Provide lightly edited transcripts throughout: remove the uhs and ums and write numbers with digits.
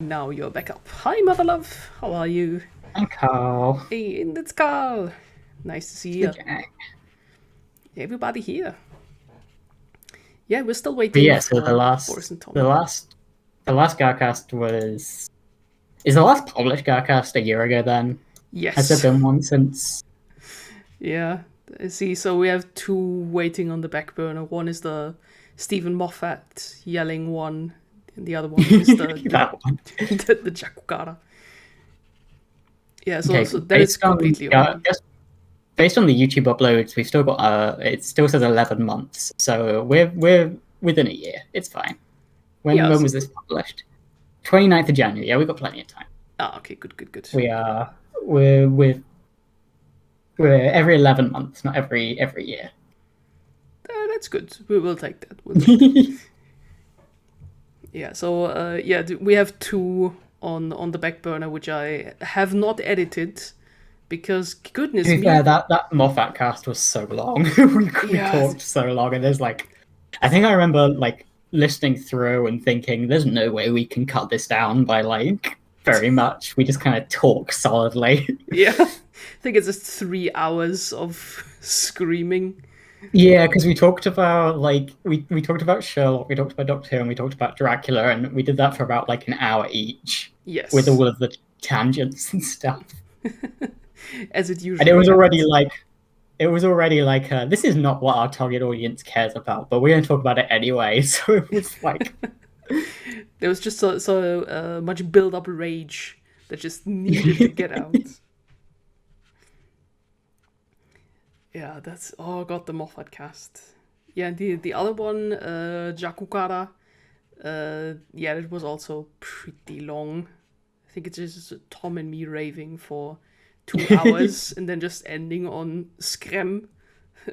Now you're back up. Hi, mother love. How are you? Hi, Carl. Hey, and it's Carl. Nice to see The you. Jack. Everybody here. Yeah, we're still But waiting yeah, so for Boris and the Tommy. last the last GARcast is the last published GARcast a year ago then? Has there Yes. been one since? Yeah. I see, so we have two waiting on the back burner. One is the Stephen Moffat yelling one, and the other one is That one. the Jakukara. Yeah, so Okay, that is completely open. based on the YouTube uploads, we've still got it still says 11 months. So we're within a year. It's fine. Yeah, When was this published? 29th of January. Yeah, we've got plenty of time. okay, good. We are we're every 11 months, not every year. That's good. We will take that. We'll take that. Yeah, so we have two on the back burner, which I have not edited because goodness To be fair, me, that Moffat cast was so long. We yeah, talked so long, and there's like, I think I remember like listening through and thinking, "There's no way we can cut this down by like very much." We just kind of talk solidly. yeah, I think it's just 3 hours of screaming. Yeah, because we talked about like we talked about Sherlock, we talked about Doctor Who, and we talked about Dracula, and we did that for about like an hour each, with Yes, all of the tangents and stuff. as it And it usually was already happens. like this is not what our target audience cares about, but we're going to talk about it anyway. So it was like, There was just so much build up rage that just needed to get out. Yeah, that's oh god, the Moffat cast. Yeah, and the other one, Jakukara. Yeah, it was also pretty long. I think it's just Tom and me raving for 2 hours and then just ending on screm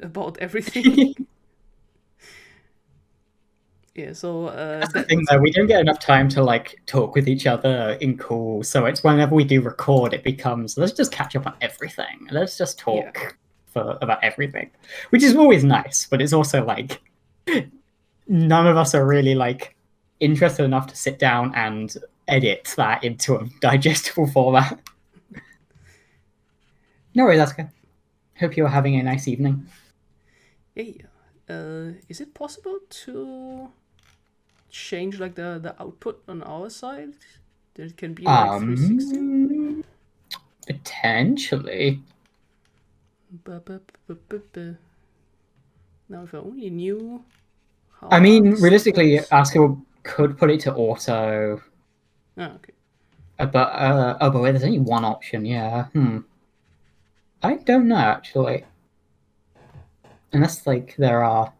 about everything. Yeah, so that's the thing though. We don't get enough time to like talk with each other in calls, so it's whenever we do record, it becomes let's just catch up on everything. Let's just yeah, talk for about everything, which is always nice, but it's also like none of us are really like interested enough to sit down and edit that into a digestible format. No worries, Asuka. Hope you're having a nice evening. yeah. Is it possible to change like the output on our side? That it can be like 360. Potentially. Now, if I only knew I how mean, this realistically, works. Asuka could put it to auto, Ah, okay. but wait, there's only one option. Yeah. I don't know actually, unless like there are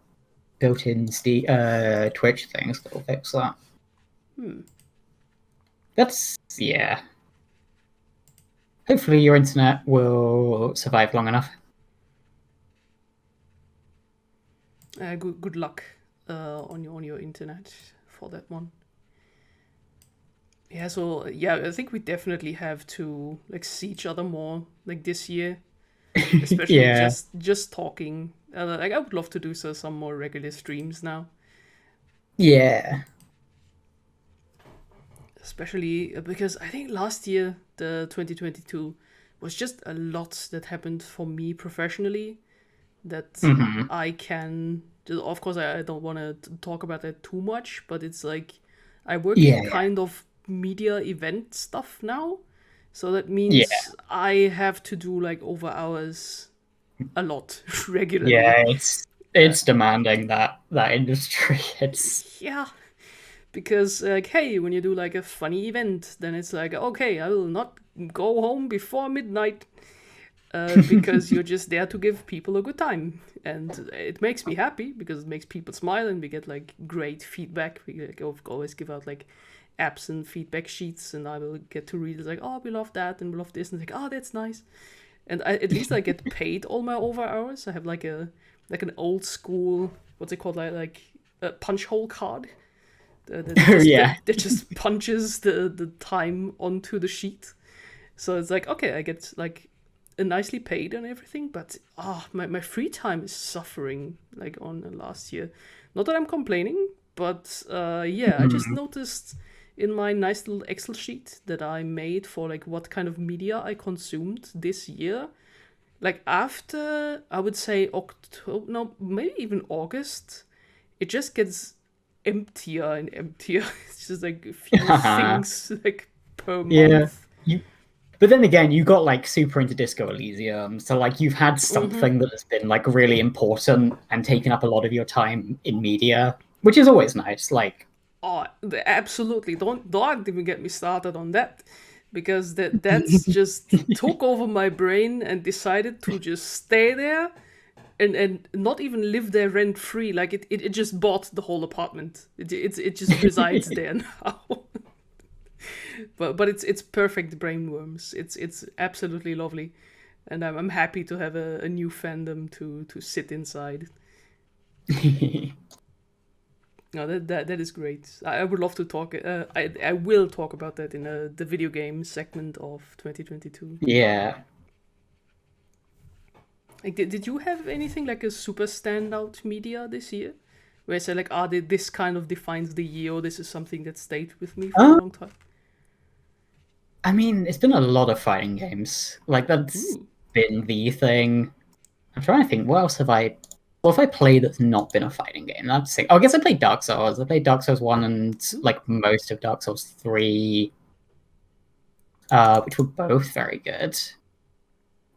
built-in Twitch things that'll fix that. That's yeah. Hopefully, your internet will survive long enough. Good luck on your internet for that one. Yeah, so yeah, I think we definitely have to like see each other more like this year, especially Yeah. just talking. Like I would love to do some more regular streams now, Yeah. especially because I think last year the 2022 was just a lot that happened for me professionally that Hmm. I can. Of course, I don't want to talk about that too much, but it's like I work in Yeah. Yeah. kind of media event stuff now. So that Yeah. means I have to do like over hours a lot regularly. Yeah. Uh, It's demanding that industry. It's yeah, because like, hey, when you do like a funny event, then it's like, okay, I will not go home before midnight because you're just there to give people a good time, and it makes me happy because it makes people smile, and we get like great feedback. We like, always give out like apps and feedback sheets, and I will get to read it like, oh, we love that and we love this, and like, oh, that's nice. And at least I get paid all my over hours. I have like an old school, what's it called, like a punch hole card yeah. that just punches the time onto the sheet. So it's like, okay, I get like nicely paid and everything, but my free time is suffering like on last year. Not that I'm complaining, but yeah, I just Mhm. noticed in my nice little Excel sheet that I made for like what kind of media I consumed this year. Like after, I would say October, no, maybe even August, it just gets emptier and emptier. It's just like a few things like per Yeah. month. But then again, you got like super into Disco Elysium, so like you've had Mm-hmm. something that has been like really important and taken up a lot of your time in media, which is always nice. Like, Oh, absolutely! Don't even get me started on that, because that's just took over my brain and decided to just stay there and not even live there rent free. Like it just bought the whole apartment. It just resides there now. But it's perfect brainworms. It's absolutely lovely, and I'm happy to have a new fandom to sit inside. No, that is great. I would love to talk. I will talk about that in the video game segment of 2022. yeah. Like, did you have anything like a super standout media this year? Where I say like, ah, this kind of defines the year, or this is something that stayed with me for a long time. I mean, it's been a lot of fighting games. Like that's Ooh. been the thing. I'm trying to think, what else have I? What have I played that's not been a fighting game? That's think. Oh, I guess I played Dark Souls. I played Dark Souls 1 and like most of Dark Souls 3, which were both very good.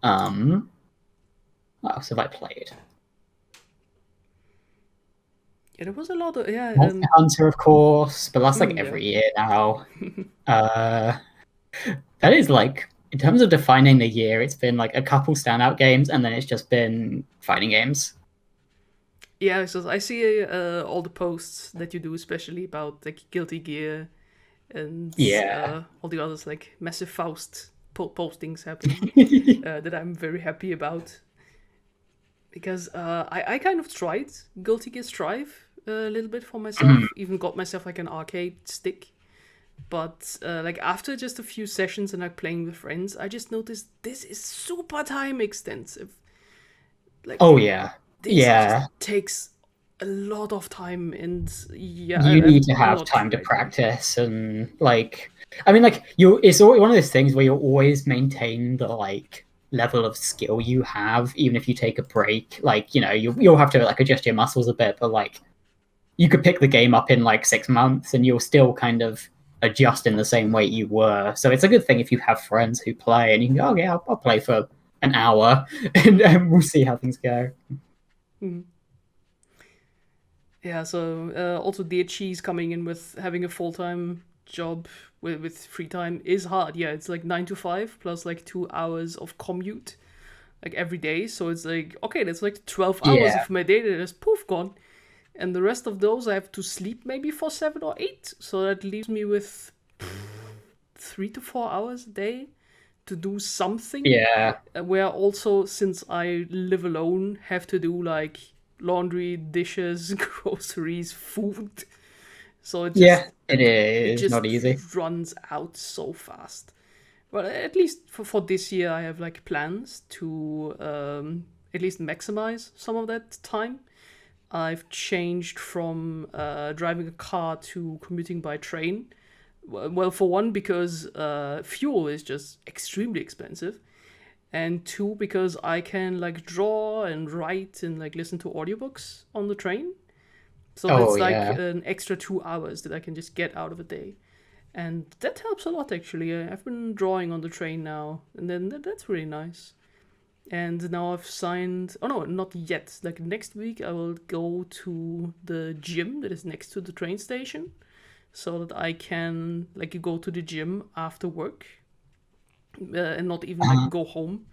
What else have I played? Yeah, there was a lot of Monster Hunter, of course, but that's like yeah. every year now. That is like in terms of defining the year, it's been like a couple standout games, and then it's just been fighting games. Yeah, so I see all the posts that you do, especially about like Guilty Gear and Yeah. all the others, like massive Faust postings happening that I'm very happy about. Because I kind of tried Guilty Gear Strive a little bit for myself, even got myself like an arcade stick. But like after just a few sessions and like playing with friends, I just noticed this is super time extensive. Like Oh yeah. this just Yeah. takes a lot of time, and yeah, You need to I'm have not time to ready. practice and like I mean like you it's always one of those things where you'll always maintain the like level of skill you have even if you take a break. Like, you know, you'll have to like adjust your muscles a bit, but like you could pick the game up in like 6 months and you'll still kind of adjust in the same way you were. So it's a good thing if you have friends who play and you can go, okay, I'll play for an hour and we'll see how things go. Mhm. Yeah, so also DHC's coming in with having a full time job with free time is hard. Yeah, it's like 9 to 5 plus like 2 hours of commute like every day. So it's like, okay, that's like 12 hours Yeah. of my day that is poof gone. And the rest of those I have to sleep maybe for 7 or 8. So that leaves me with 3 to 4 hours a day to do something. Yeah. Where also, since I live alone, have to do like laundry, dishes, groceries, food. So Yeah, it it is just not easy. runs out so fast. But at least for this year, I have like plans to at least maximize some of that time. I've changed from driving a car to commuting by train. Well, for one, because fuel is just extremely expensive, and two, because I can like draw and write and like listen to audiobooks on the train. So Oh that's like yeah. an extra 2 hours that I can just get out of a day. And that helps a lot actually. I've been drawing on the train now, and then that's really nice. And now I've signed. Oh no, not yet. Like next week, I will go to the gym that is next to the train station, so that I can like go to the gym after work and not even like Uh-huh. go home,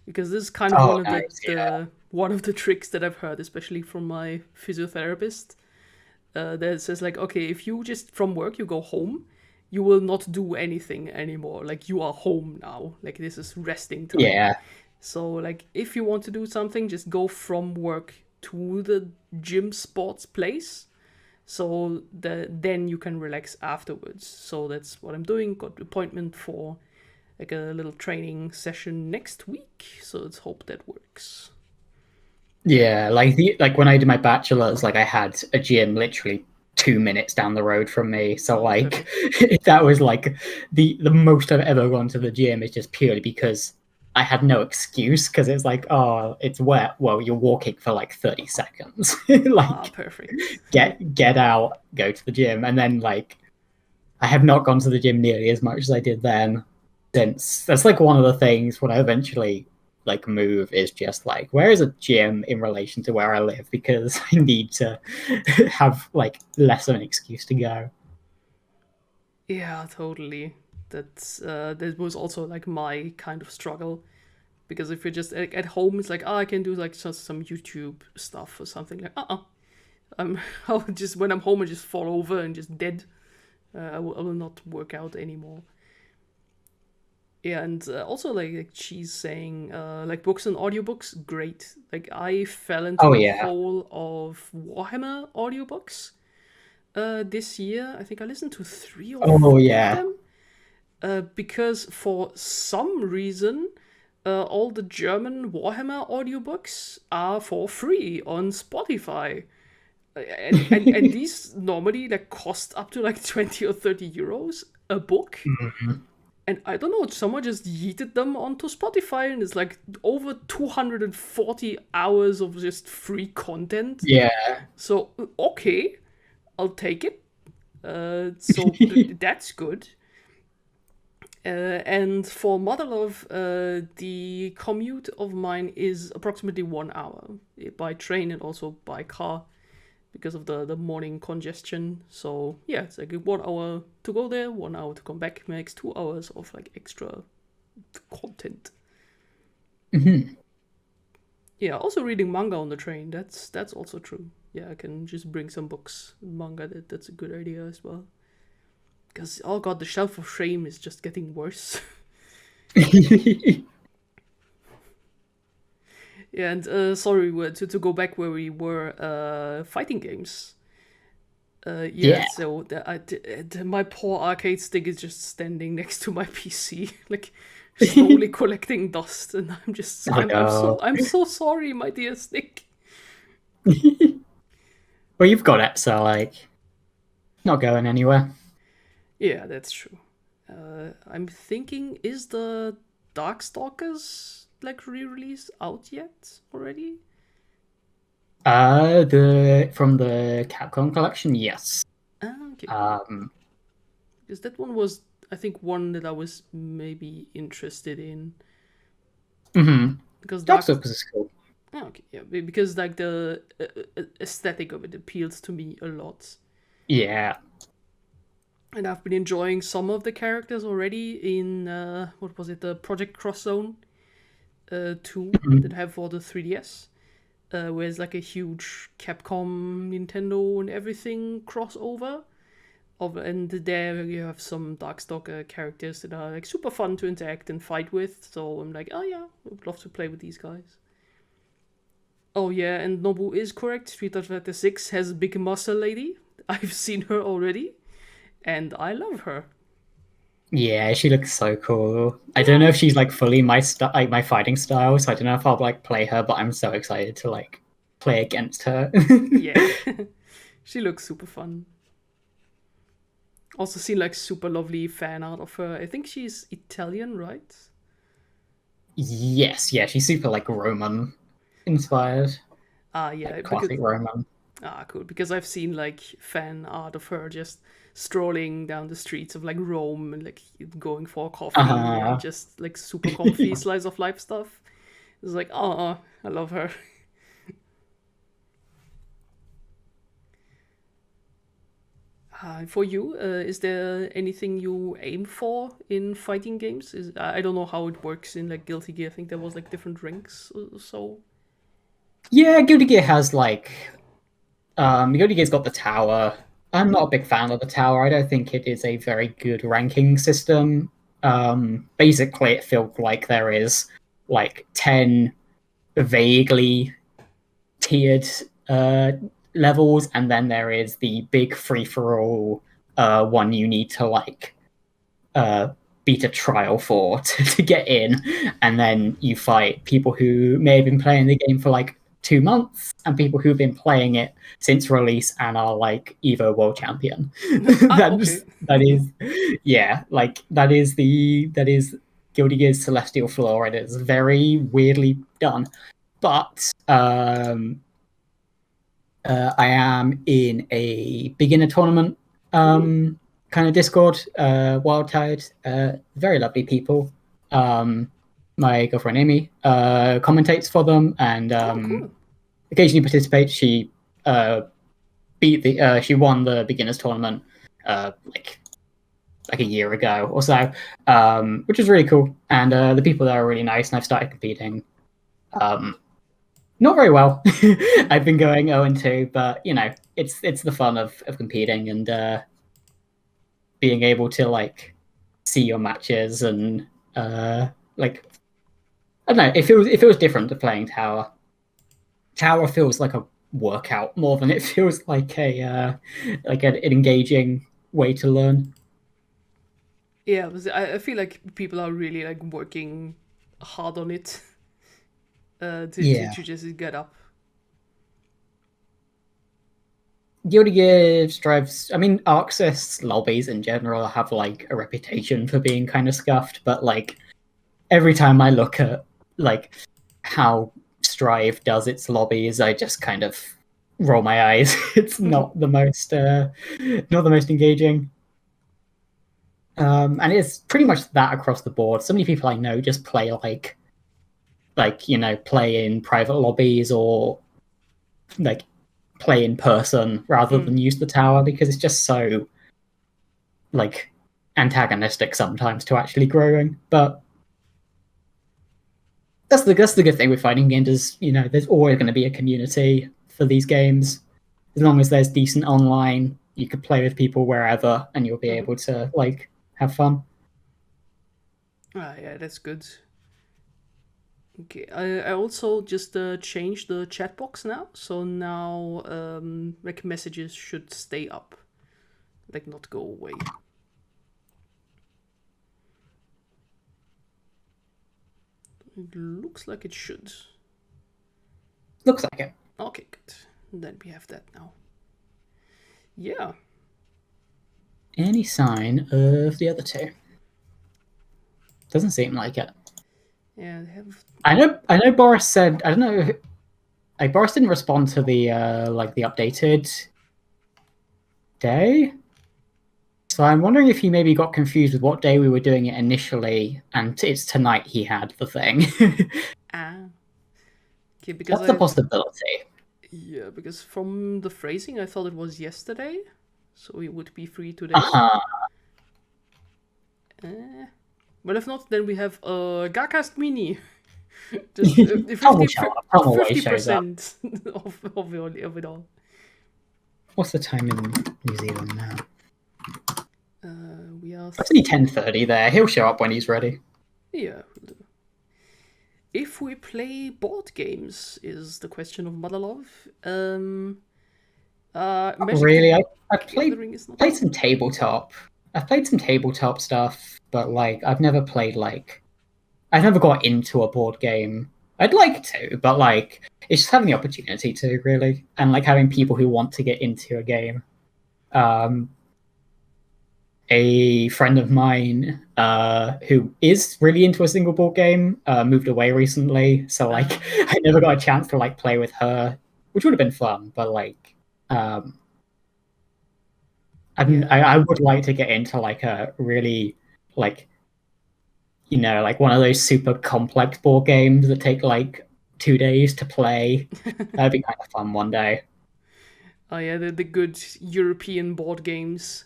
because this is kind of Oh one of nice. Yeah. the one of the tricks that I've heard, especially from my physiotherapist. That says like, okay, if you just from work you go home, you will not do anything anymore. Like you are home now. Like this is resting time. Yeah. So like if you want to do something, just go from work to the gym sports place. So then you can relax afterwards. So that's what I'm doing. Got an appointment for like a little training session next week. So let's hope that works. Yeah, like when I did my bachelor's, like I had a gym literally 2 minutes down the road from me. So Oh, like perfect. that was like the most I've ever gone to the gym is just purely because I had no excuse because it's like, oh, it's wet. Well, you're walking for like 30 seconds. Ah, Like perfect. get out, go to the gym. And then like I have not gone to the gym nearly as much as I did then since that's like one of the things when I eventually like move is just like where is a gym in relation to where I live because I need to have like less of an excuse to go. Yeah, totally. That was also like my kind of struggle because if you're just like, at home, it's like, oh, I can do like just some YouTube stuff or something. Like, I'm I'll just when I'm home, I just fall over and just dead. I will not work out anymore. Yeah, and also like she's saying, like books and audiobooks, great. Like I fell Oh into a yeah. hole of Warhammer audiobooks this year. I think I listened to three or Oh four of yeah. them because for some reason, all the German Warhammer audiobooks are for free on Spotify. And these normally like cost up to like 20 or 30 euros a book. Mhm. And I don't know, someone just yeeted them onto Spotify and it's like over 240 hours of just free content. Yeah. So, okay, I'll take it. So that's good. And for Mother Love, the commute of mine is approximately 1 hour by train and also by car because of the morning congestion. So yeah, it's like 1 hour to go there, 1 hour to come back, makes 2 hours of like extra content. Mhm. Yeah, also reading manga on the train. That's also true. Yeah, I can just bring some books, manga. That's a good idea as well. Because oh god, the shelf of shame is just getting worse. Yeah, and sorry to go back where we were. Fighting games. Yeah, Yeah. so my poor arcade stick is just standing next to my PC, like slowly collecting dust, and Oh no. I'm so sorry, my dear stick. Well, you've got it, so like not going anywhere. Yeah, that's true. I'm thinking, is the Darkstalkers like re-release out yet already? The from the Capcom collection, yes. Ah, okay, Um, because that one was, I think, one that I was maybe interested in mhm. because Dark Dark. Souls is cool. Oh, okay, yeah, because like the aesthetic of it appeals to me a lot, Yeah. and I've been enjoying some of the characters already in what was it, the Project Cross Zone 2 that Mhm. I have for the 3DS, where it's like a huge Capcom, Nintendo, and everything crossover. And there you have some Darkstalker characters that are like super fun to interact and fight with. So I'm like, oh yeah, I would love to play with these guys. Oh yeah, and Nobu is correct. Street Fighter 6 has a big muscle lady. I've seen her already, and I love her. Yeah, she looks so cool. I don't know Yeah, if she's like fully like my fighting style, so I don't know if I'll like play her, but I'm so excited to like play against her. yeah. She looks super fun. Also seen like super lovely fan art of her. I think she's Italian, right? Yes, yeah, she's super like Roman inspired, Ah, yeah, like because classic Roman. cool. Because I've seen like fan art of her just strolling down the streets of like Rome and like going for a coffee and Uh-huh. just like super comfy slice of life stuff. It's like, oh, I love her. For you, is there anything you aim for in fighting games? I don't know how it works in like Guilty Gear. I think there was like different ranks or so. Yeah, Guilty Gear has like Guilty Gear's got the tower. I'm not a big fan of the tower. I don't think it is a very good ranking system. Basically it feels like there is like 10 vaguely tiered uh, levels, and then there is the big free for all one you need to like uh, beat a trial for to get in, and then you fight people who may have been playing the game for like 2 months, and people who've been playing it since release and are like Evo World Champion. Okay. That is, yeah, like that is Guilty Gear's Celestial Floor. It is very weirdly done, but I am in a beginner tournament kind of Discord, Wildtide. Very lovely people. My girlfriend Amy commentates for them and Cool. occasionally participates. She she won the beginners tournament like a year ago or so, which was really cool. And the people there are really nice, and I've started competing. Not very well. I've been going 0-2, but you know, it's the fun of competing and being able to like see your matches and like I don't know. If it was different to playing Tower. Tower feels like a workout more than it feels like an engaging way to learn. Yeah, I feel like people are really like working hard on it to just get up. Guilty Gear strives. I mean, Arxis lobbies in general have like a reputation for being kind of scuffed, but like every time I look at like how Strive does its lobbies, I just kind of roll my eyes. It's not the most engaging. And it's pretty much that across the board. So many people I know just play play in private lobbies or like play in person rather than use the tower because it's just so like antagonistic sometimes to actually growing. But that's the good thing with fighting games is, you know, there's always going to be a community for these games. As long as there's decent online, you could play with people wherever and you'll be able to like have fun. Yeah, that's good. Okay, I also just changed the chat box now, so now like messages should stay up, like not go away. It looks like it should. Looks like it. Okay, good. Then we have that now. Yeah. Any sign of the other two? Doesn't seem like it. Yeah, they have. I know. Boris said. I don't know. Like Boris didn't respond to the the updated day. So I'm wondering if he maybe got confused with what day we were doing it initially, and it's tonight he had the thing. Okay, because that's a possibility. Yeah, because from the phrasing, I thought it was yesterday, so he would be free today. But if not, then we have a GARcast mini. Just 50% of it all. What's the time in New Zealand now? We are. It's only 10:30 there. He'll show up when he's ready. Yeah. If we play board games, is the question of Mother Love. Really, I played some tabletop. I've played some tabletop stuff, but like I've never got into a board game. I'd like to, but like it's just having the opportunity to really, and like having people who want to get into a game. A friend of mine who is really into a single board game moved away recently, so like I never got a chance to like play with her, which would have been fun. But like, I would like to get into like a really like, you know, like one of those super complex board games that take like 2 days to play. That'd be kind of fun one day. Oh yeah, the good European board games.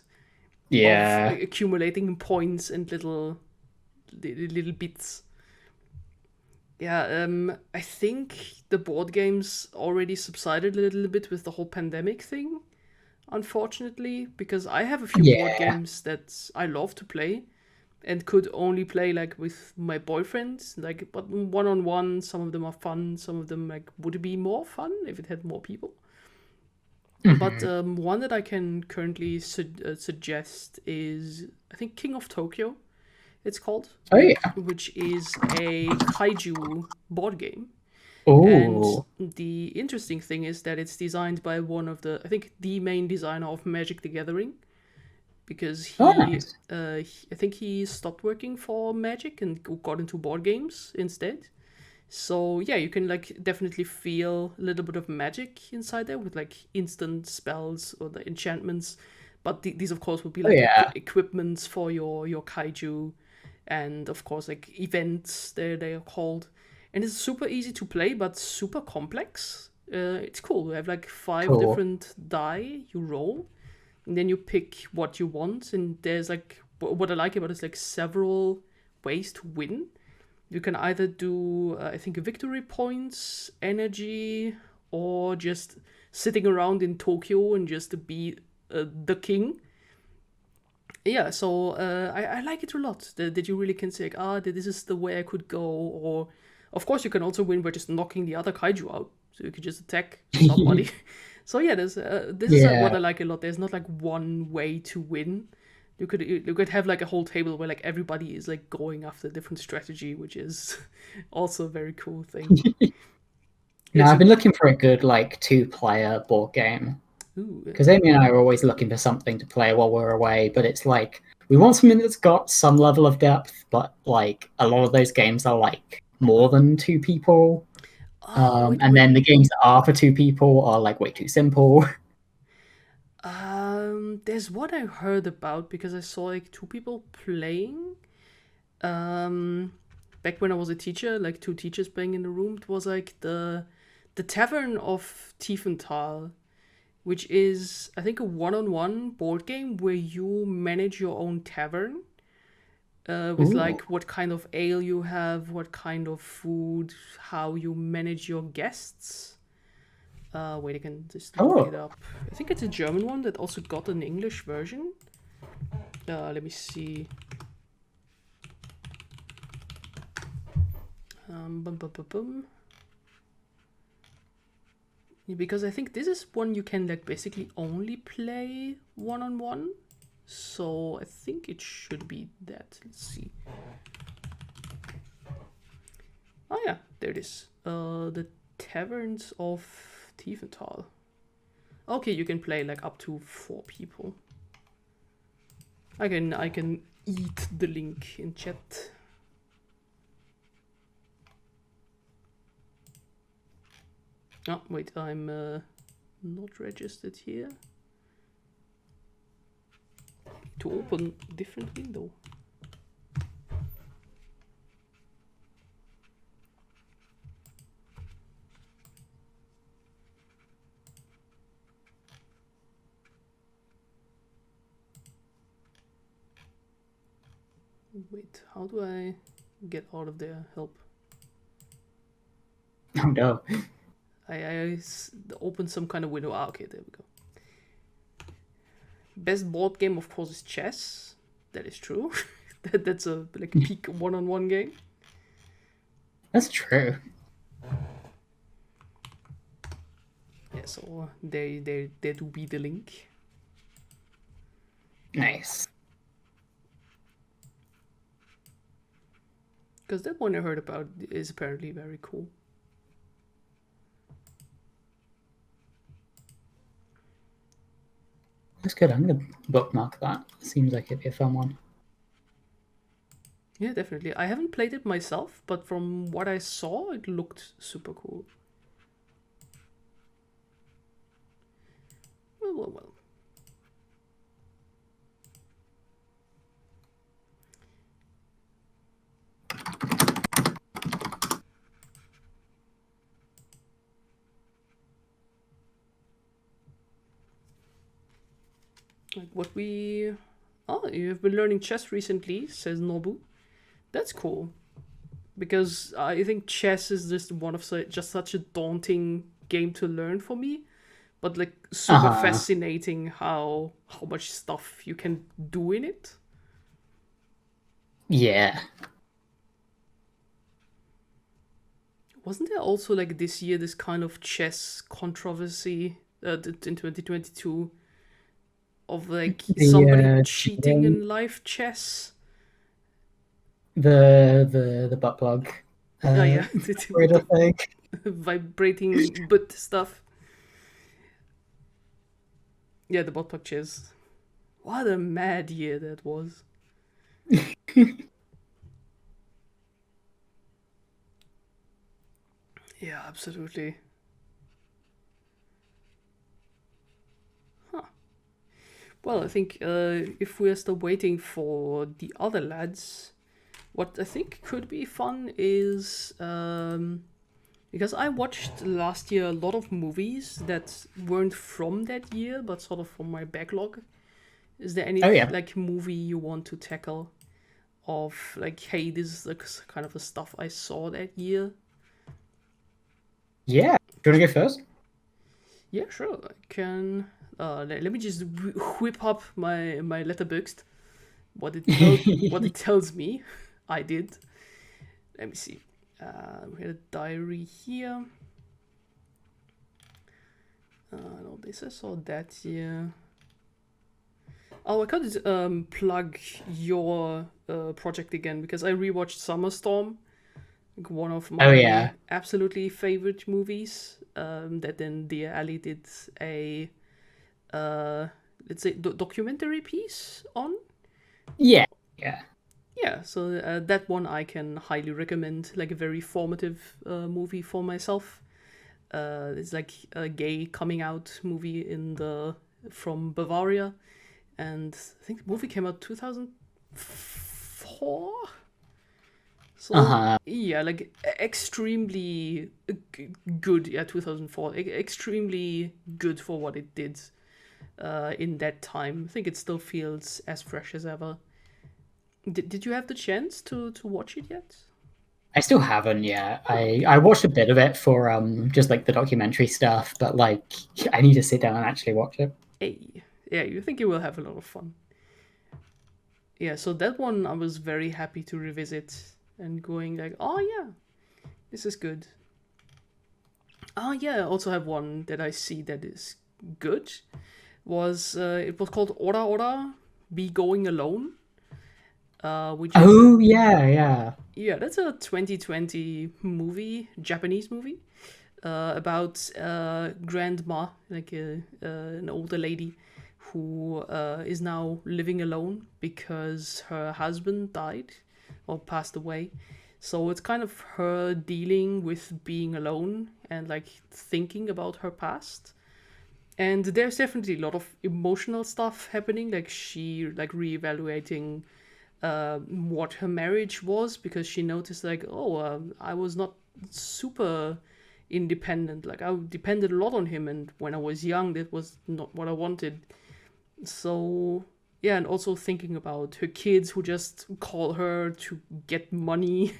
Yeah, of accumulating points and little bits. Yeah, I think the board games already subsided a little bit with the whole pandemic thing, unfortunately, because I have a few board games that I love to play and could only play like with my boyfriend, like, but one-on-one. Some of them are fun, some of them like would be more fun if it had more people. But one that I can currently suggest is, I think, King of Tokyo, it's called. Oh yeah. Which is a kaiju board game. And Oh, the interesting thing is that it's designed by one of the, I think, the main designer of Magic the Gathering, because oh, nice. I think he stopped working for Magic and got into board games instead. So yeah, you can like definitely feel a little bit of magic inside there with like instant spells or the enchantments. But these of course would be Oh like yeah. equipments for your kaiju, and of course like events they are called. And it's super easy to play, but super complex. It's cool. We have like 5 Cool. different die you roll, and then you pick what you want. And there's like what I like about it is like several ways to win. You can either do, I think, victory points, energy, or just sitting around in Tokyo and just be the king. Yeah, so I like it a lot. That you really can say, like, this is the way I could go. Or, of course, you can also win by just knocking the other kaiju out. So you could just attack somebody. So yeah, this is what Yeah. I like a lot. There's not like one way to win. You could have like a whole table where like everybody is like going after a different strategy, which is also a very cool thing. No, Yes. I've been looking for a good like 2-player board game Ooh, because Amy and I are always looking for something to play while we're away. But it's like we want something that's got some level of depth, but like a lot of those games are like more than 2 people. wait, And wait. then the games that are for 2 people are like way too simple. There's what I heard about because I saw like 2 people playing. Um, Back when I was a teacher, like 2 teachers playing in the room. It was like the Tavern of Tiefenthal, which is I think a one-on-one board game where you manage your own tavern. With Ooh. like what kind of ale you have, what kind of food, how you manage your guests. Wait, I can just look it Oh. up. I think it's a German one that also got an English version. Let me see. Bum, bum, bum, bum. Yeah, because I think this is one you can like basically only play one-on-one. So I think it should be that. Let's see. Oh yeah, there it is. The Taverns of Tiefenthal. Okay, you can play like up to 4 people. I can eat the link in chat. Oh wait, I'm not registered here. To open different window. Wait, how do I get out of there? Help. Oh no. I opened some kind of window. Okay, there we go. Best board game, of course, is chess. That is true. That's a like a peak one-on-one game. That's true. Yeah, so there do be the link. Nice. Because that one I heard about is apparently very cool. That's good. I'm gonna bookmark that. Seems like it'd be a fun one. Yeah, definitely. I haven't played it myself, but from what I saw, it looked super cool. Well. Like what we... Oh, you've been learning chess recently, says Nobu. That's cool. Because I think chess is just one of just such a daunting game to learn for me. But like super Uh-huh. fascinating how much stuff you can do in it. Yeah. Wasn't there also like this year this kind of chess controversy in 2022 of like somebody cheating The in live chess? the butt plug. Oh yeah, with Weird the thing. vibrating butt stuff. Yeah, the butt plug chairs. What a mad year that was. Yeah, absolutely. Huh. Well, I think if we're still waiting for the other lads, what I think could be fun is because I watched last year a lot of movies that weren't from that year, but sort of from my backlog. Is there any Oh yeah, like movie you want to tackle? Of like, hey, this is the kind of the stuff I saw that year. yeah. Do you want to go first? Yeah, sure. I can. Let me just whip up my letterboxd. What it tells me, I did. Let me see. We had a diary here. No, this I saw that year. Oh, I could plug your project again because I rewatched Summer Storm, like one of Oh my yeah, absolutely favorite movies. That then Dear Ali did a let's say documentary piece on. yeah, yeah. Yeah, so that one I can highly recommend. Like a very formative movie for myself. It's like a gay coming out movie in the from Bavaria, and I think the movie came out 2004. Uh So huh. yeah, like extremely good. Yeah, 2004. Extremely good for what it did in that time. I think it still feels as fresh as ever. Did you have the chance to watch it yet? I still haven't yet. Oh, I okay. watched a bit of it for just like the documentary stuff, but like I need to sit down and actually watch it. Hey, yeah, you think you will have a lot of fun. Yeah, so that one I was very happy to revisit and going like, oh yeah, this is good. Oh yeah, I also have one that I see that is good. Was it was called Ora Ora, Be Going Alone, which is Oh yeah, yeah. yeah, that's a 2020 movie, Japanese movie, about grandma, like an older lady who is now living alone because her husband died or passed away. So it's kind of her dealing with being alone and like thinking about her past. And there's definitely a lot of emotional stuff happening, like she like reevaluating what her marriage was because she noticed like, oh, I was not super independent. Like I depended a lot on him, and when I was young, that was not what I wanted. So yeah, and also thinking about her kids who just call her to get money.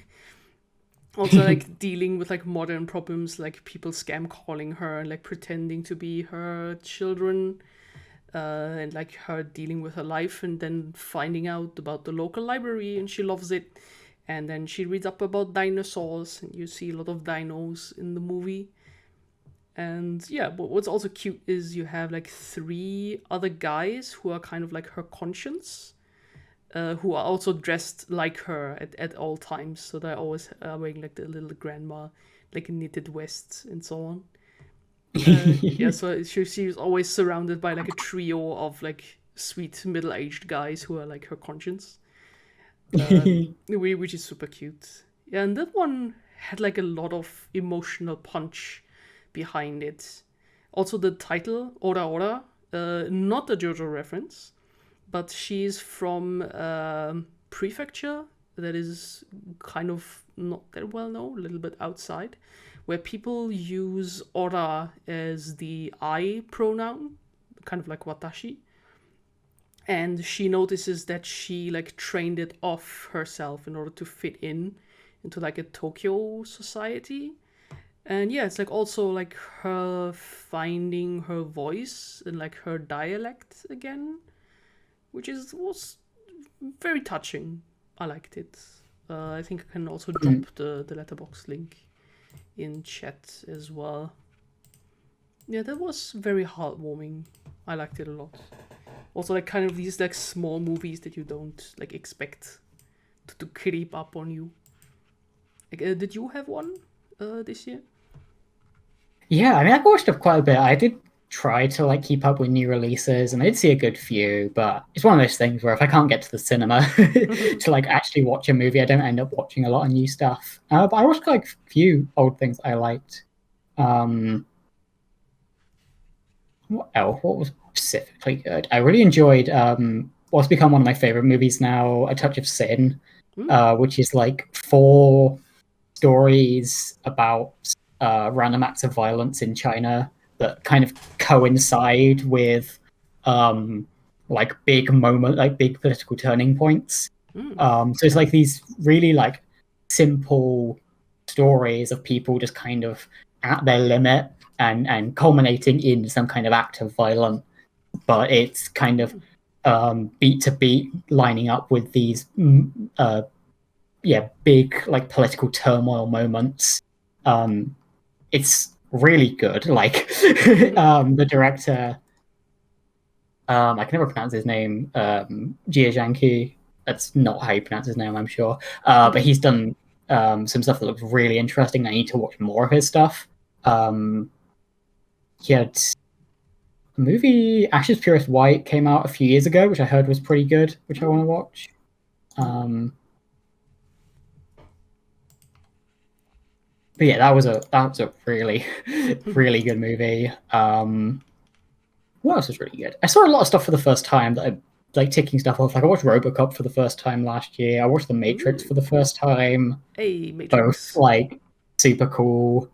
Also like dealing with like modern problems like people scam calling her and like pretending to be her children, and like her dealing with her life and then finding out about the local library and she loves it, and then she reads up about dinosaurs and you see a lot of dinos in the movie. And yeah, but what's also cute is you have like three other guys who are kind of like her conscience, who are also dressed like her at all times, so they're always wearing like the little grandma like knitted vests and so on. Yeah, so she's always surrounded by like a trio of like sweet middle-aged guys who are like her conscience, which is super cute. Yeah, and that one had like a lot of emotional punch behind it. Also, the title Ora Ora, not a JoJo reference, but she's from prefecture that is kind of not that well known, a little bit outside, where people use ora as the I pronoun, kind of like watashi. And she notices that she like trained it off herself in order to fit in into like a Tokyo society. And yeah, it's like also like her finding her voice and like her dialect again, which is was very touching. I liked it. I think I can also drop the letterbox link in chat as well. Yeah, that was very heartwarming. I liked it a lot. Also, like kind of these like small movies that you don't like expect to creep up on you. Did you have one this year? Yeah, I mean, I've watched up quite a bit. I did try to like keep up with new releases, and I did see a good few. But it's one of those things where if I can't get to the cinema to like actually watch a movie, I don't end up watching a lot of new stuff. But I watched like a few old things I liked. What else? What was specifically good? I really enjoyed what's become one of my favorite movies now, A Touch of Sin, which is like 4 stories about random acts of violence in China that kind of coincide with like big political turning points. So it's like these really like simple stories of people just kind of at their limit and culminating in some kind of act of violence, but it's kind of beat to beat lining up with these big like political turmoil moments. It's really good. Like the director, I can never pronounce his name. Jia Zhangqi. That's not how you pronounce his name, I'm sure. But he's done some stuff that looks really interesting. I need to watch more of his stuff. He had a movie, Ashes Purest White, came out a few years ago, which I heard was pretty good, which I want to watch. But yeah, that was a really, really good movie. What else was really good? I saw a lot of stuff for the first time that I like ticking stuff off. Like I watched RoboCop for the first time last year. I watched The Matrix for the first time. Hey, Matrix. Both like super cool.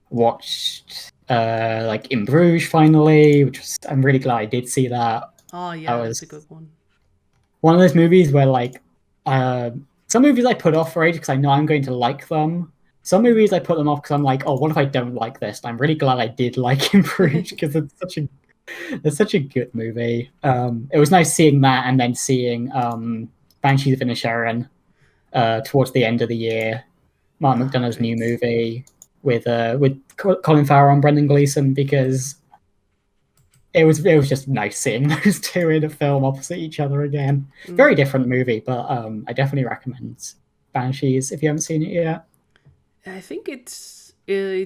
Watched like In Bruges finally, which was, I'm really glad I did see that. Oh yeah, that's a good one. One of those movies where like some movies I put off for ages because I know I'm going to like them. Some movies I put them off because I'm like, oh, what if I don't like this? I'm really glad I did like In Bruges because it's such a good movie. It was nice seeing that and then seeing Banshees of Inisherin towards the end of the year. Mark McDonagh's new movie with Colin Farrell and Brendan Gleeson, because it was just nice seeing those two in a film opposite each other again. Very different movie, but I definitely recommend Banshees if you haven't seen it yet. I think it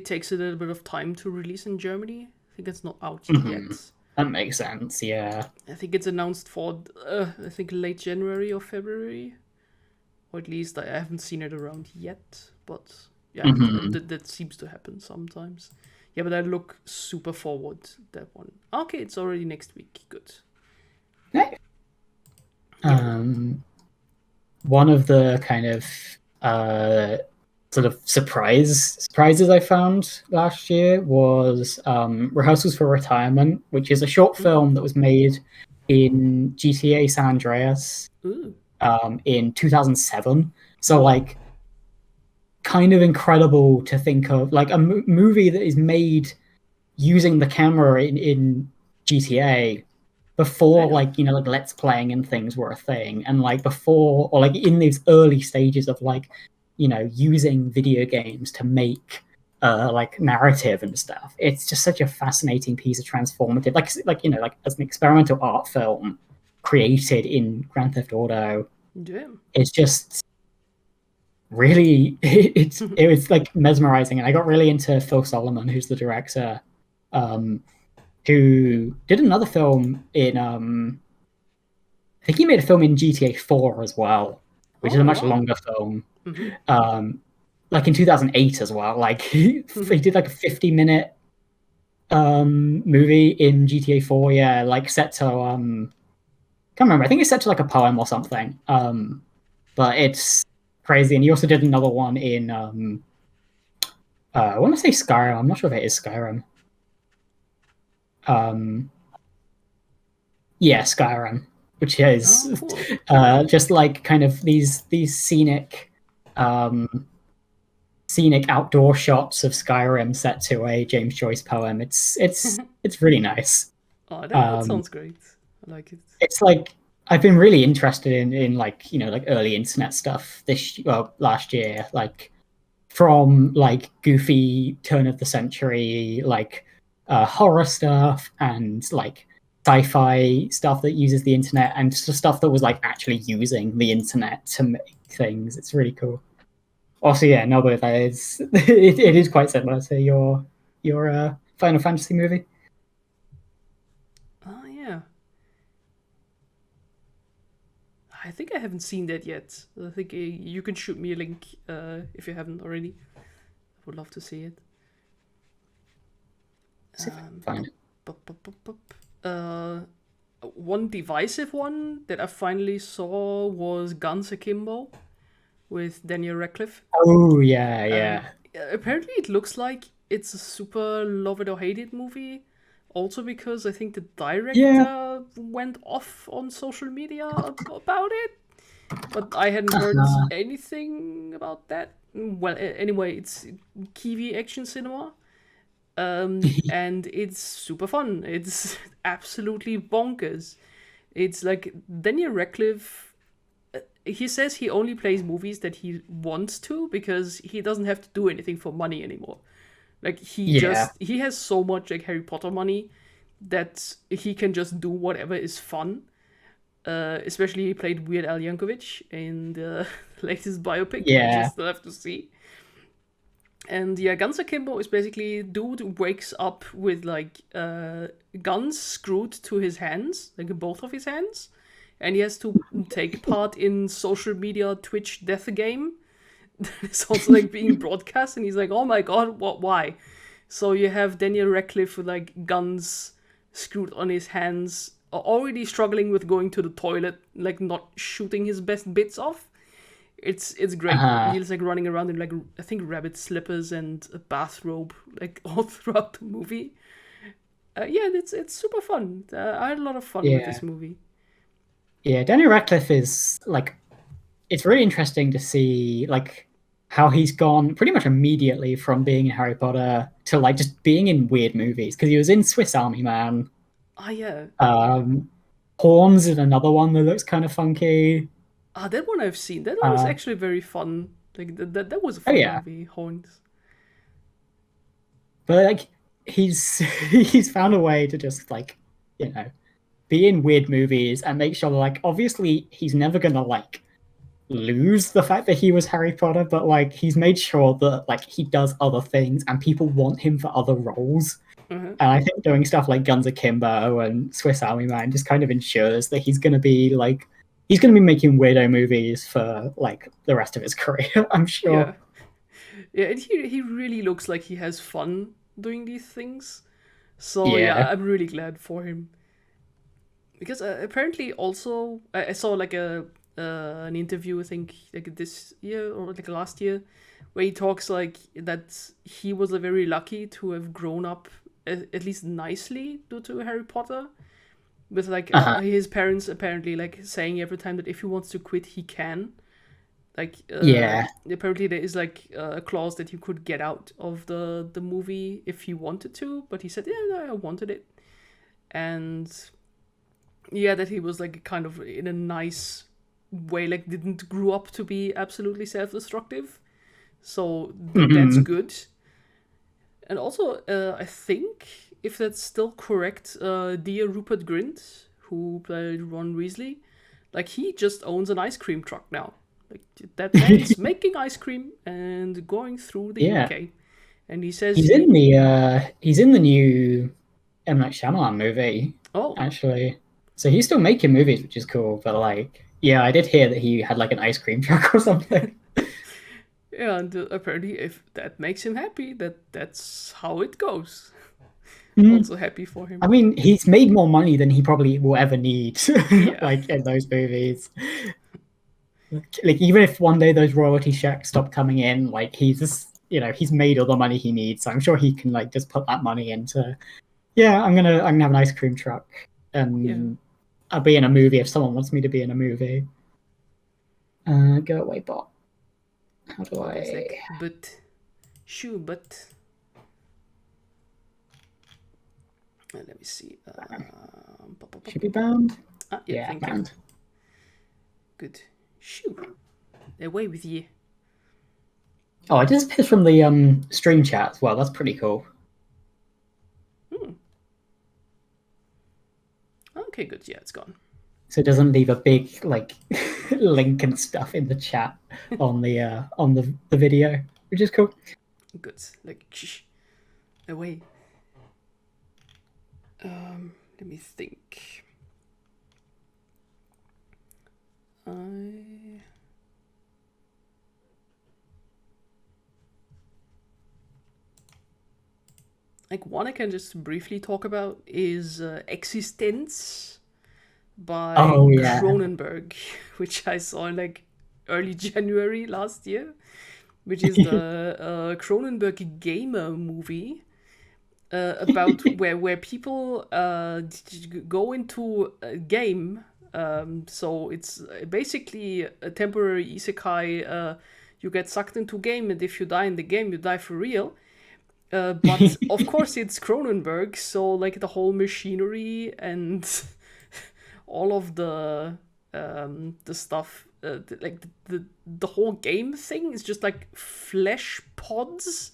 takes a little bit of time to release in Germany. I think it's not out yet. That makes sense, yeah. I think it's announced for I think late January or February, or at least I haven't seen it around yet. But yeah, that seems to happen sometimes. Yeah, but I look super forward to that one. Okay, it's already next week. Good. Nice. One of the kind of sort of surprises I found last year was Rehearsals for Retirement, which is a short film that was made in GTA San Andreas in 2007. So like kind of incredible to think of, like a movie that is made using the camera in GTA before like, you know, like Let's Playing and things were a thing, and like before, or like in these early stages of like, you know, using video games to make like narrative and stuff. It's just such a fascinating piece of transformative, like you know, like as an experimental art film created in Grand Theft Auto. It's just really it was like mesmerizing, and I got really into Phil Solomon, who's the director, who did another film in I think he made a film in GTA 4 as well, which is a much longer film. Like in 2008 as well. Like he did like a 50-minute movie in GTA 4, yeah, like set to can't remember, I think it's set to like a poem or something. But it's crazy. And he also did another one in I want to say Skyrim. I'm not sure if it is Skyrim. Yeah, Skyrim, which is cool. Just like kind of these scenic outdoor shots of Skyrim set to a James Joyce poem. It's really nice. Oh, that sounds great. I like it. It's like I've been really interested in like, you know, like early internet stuff last year, like from like goofy turn of the century like horror stuff, and like sci-fi stuff that uses the internet and just stuff that was like actually using the internet to make things. It's really cool. Also, yeah, Nobu, that is it is quite similar to your Final Fantasy movie. Oh yeah. I think I haven't seen that yet. I think you can shoot me a link if you haven't already. I would love to see it. See if I can find it. One divisive one that I finally saw was Guns Akimbo with Daniel Radcliffe. Oh yeah. Apparently, it looks like it's a super love it or hate it movie. Also, because I think the director went off on social media about it, but I hadn't heard anything about that. Well, anyway, it's Kiwi action cinema. And it's super fun. It's absolutely bonkers. It's like Daniel Radcliffe. He says he only plays movies that he wants to because he doesn't have to do anything for money anymore. Like he has so much like Harry Potter money that he can just do whatever is fun. Especially he played Weird Al Yankovic in the latest biopic, which I still have to see. And yeah, Guns Akimbo is basically dude wakes up with like guns screwed to his hands, like both of his hands, and he has to take part in social media Twitch death game. It's also like being broadcast, and he's like, "Oh my god, what? Why?" So you have Daniel Radcliffe with like guns screwed on his hands, already struggling with going to the toilet, like not shooting his best bits off. It's great. He's like running around in like I think rabbit slippers and a bathrobe like all throughout the movie. Yeah, it's super fun. I had a lot of fun with this movie. Yeah, Daniel Radcliffe is like, it's really interesting to see like how he's gone pretty much immediately from being in Harry Potter to like just being in weird movies, because he was in Swiss Army Man. Yeah. Horns is another one that looks kind of funky. That one I've seen. That one was actually very fun. Like that was a fun movie, Horns. But like he's found a way to just like, you know, be in weird movies and make sure like obviously he's never gonna like lose the fact that he was Harry Potter, but like he's made sure that like he does other things and people want him for other roles. And I think doing stuff like Guns Akimbo and Swiss Army Man just kind of ensures that he's gonna be making weirdo movies for like the rest of his career, I'm sure. Yeah, and he really looks like he has fun doing these things. So yeah, I'm really glad for him. Because apparently also I saw like an interview, I think like this year or like last year, where he talks like that he was very lucky to have grown up at least nicely due to Harry Potter, with like his parents apparently like saying every time that if he wants to quit he can. Like apparently there is like a clause that he could get out of the movie if he wanted to, but he said no, I wanted it. And yeah, that he was like kind of in a nice way, like didn't grow up to be absolutely self-destructive, so that's good. And also I think, if that's still correct, dear Rupert Grint, who played Ron Weasley, like he just owns an ice cream truck now. Like that man's making ice cream and going through the UK. And he says he's in the new M. Night Shyamalan movie. Oh, actually, so he's still making movies, which is cool. But like, yeah, I did hear that he had like an ice cream truck or something. Yeah, and apparently, if that makes him happy, that's how it goes. Also happy for him. I mean, he's made more money than he probably will ever need, like in those movies. Like even if one day those royalty checks stop coming in, like he's just, he's made all the money he needs. So I'm sure he can like just put that money into, I'm gonna have an ice cream truck, and I'll be in a movie if someone wants me to be in a movie. Go away, bot. How do I? Like, but. Let me see. Should be banned. Thank banned. You. Good. Shoo. Away with you. Oh, it disappears from the stream chat as well. That's pretty cool. Okay, good. Yeah, it's gone. So it doesn't leave a big like link and stuff in the chat on the video, which is cool. Good. Like, shh, away. Let me think. Like one I can just briefly talk about is Existence by Oh yeah. Cronenberg, which I saw in like early January last year, which is the Cronenberg gamer movie about where people go into a game. So it's basically a temporary isekai. You get sucked into a game, and if you die in the game, you die for real. But of course, it's Cronenberg, so like the whole machinery and all of the stuff, the whole game thing is just like flesh pods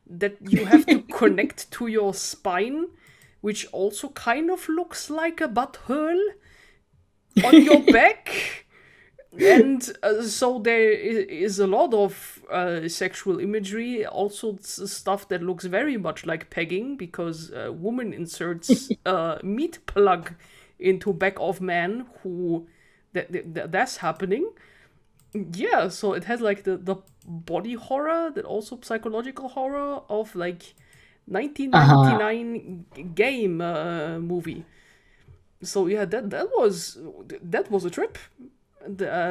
that you have to connect to your spine, which also kind of looks like a butthole on your back. And so there is a lot of sexual imagery, also stuff that looks very much like pegging, because a woman inserts a meat plug into back of man who that's happening. Yeah, so it has like the body horror, that also psychological horror of like 1999 game movie. So yeah, that was a trip.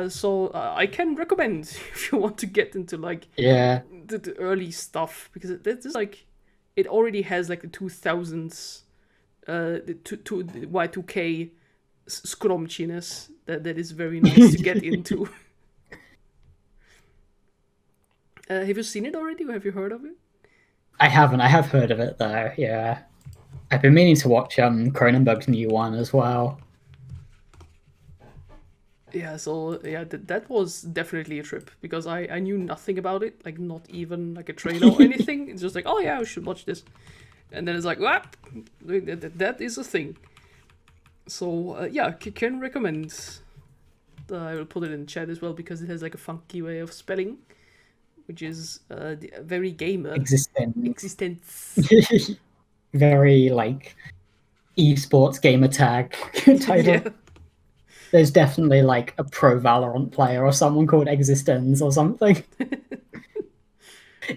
So I can recommend if you want to get into like Yeah. the early stuff, because this is like, it already has like the 2000s the Y2K scrumptiness that is very nice to get into. Have you seen it already, or have you heard of it? I haven't. I have heard of it though. Yeah. I've been meaning to watch Cronenberg's new one as well. Yeah, so yeah, that was definitely a trip, because I knew nothing about it, like not even like a trailer or anything. It's just like, oh yeah, I should watch this, and then it's like, what? That is a thing. So yeah, can recommend. I will put it in chat as well, because it has like a funky way of spelling, which is very gamer. Existence. Very like esports gamer tag title. Yeah. There's definitely like a pro Valorant player or someone called Existence or something.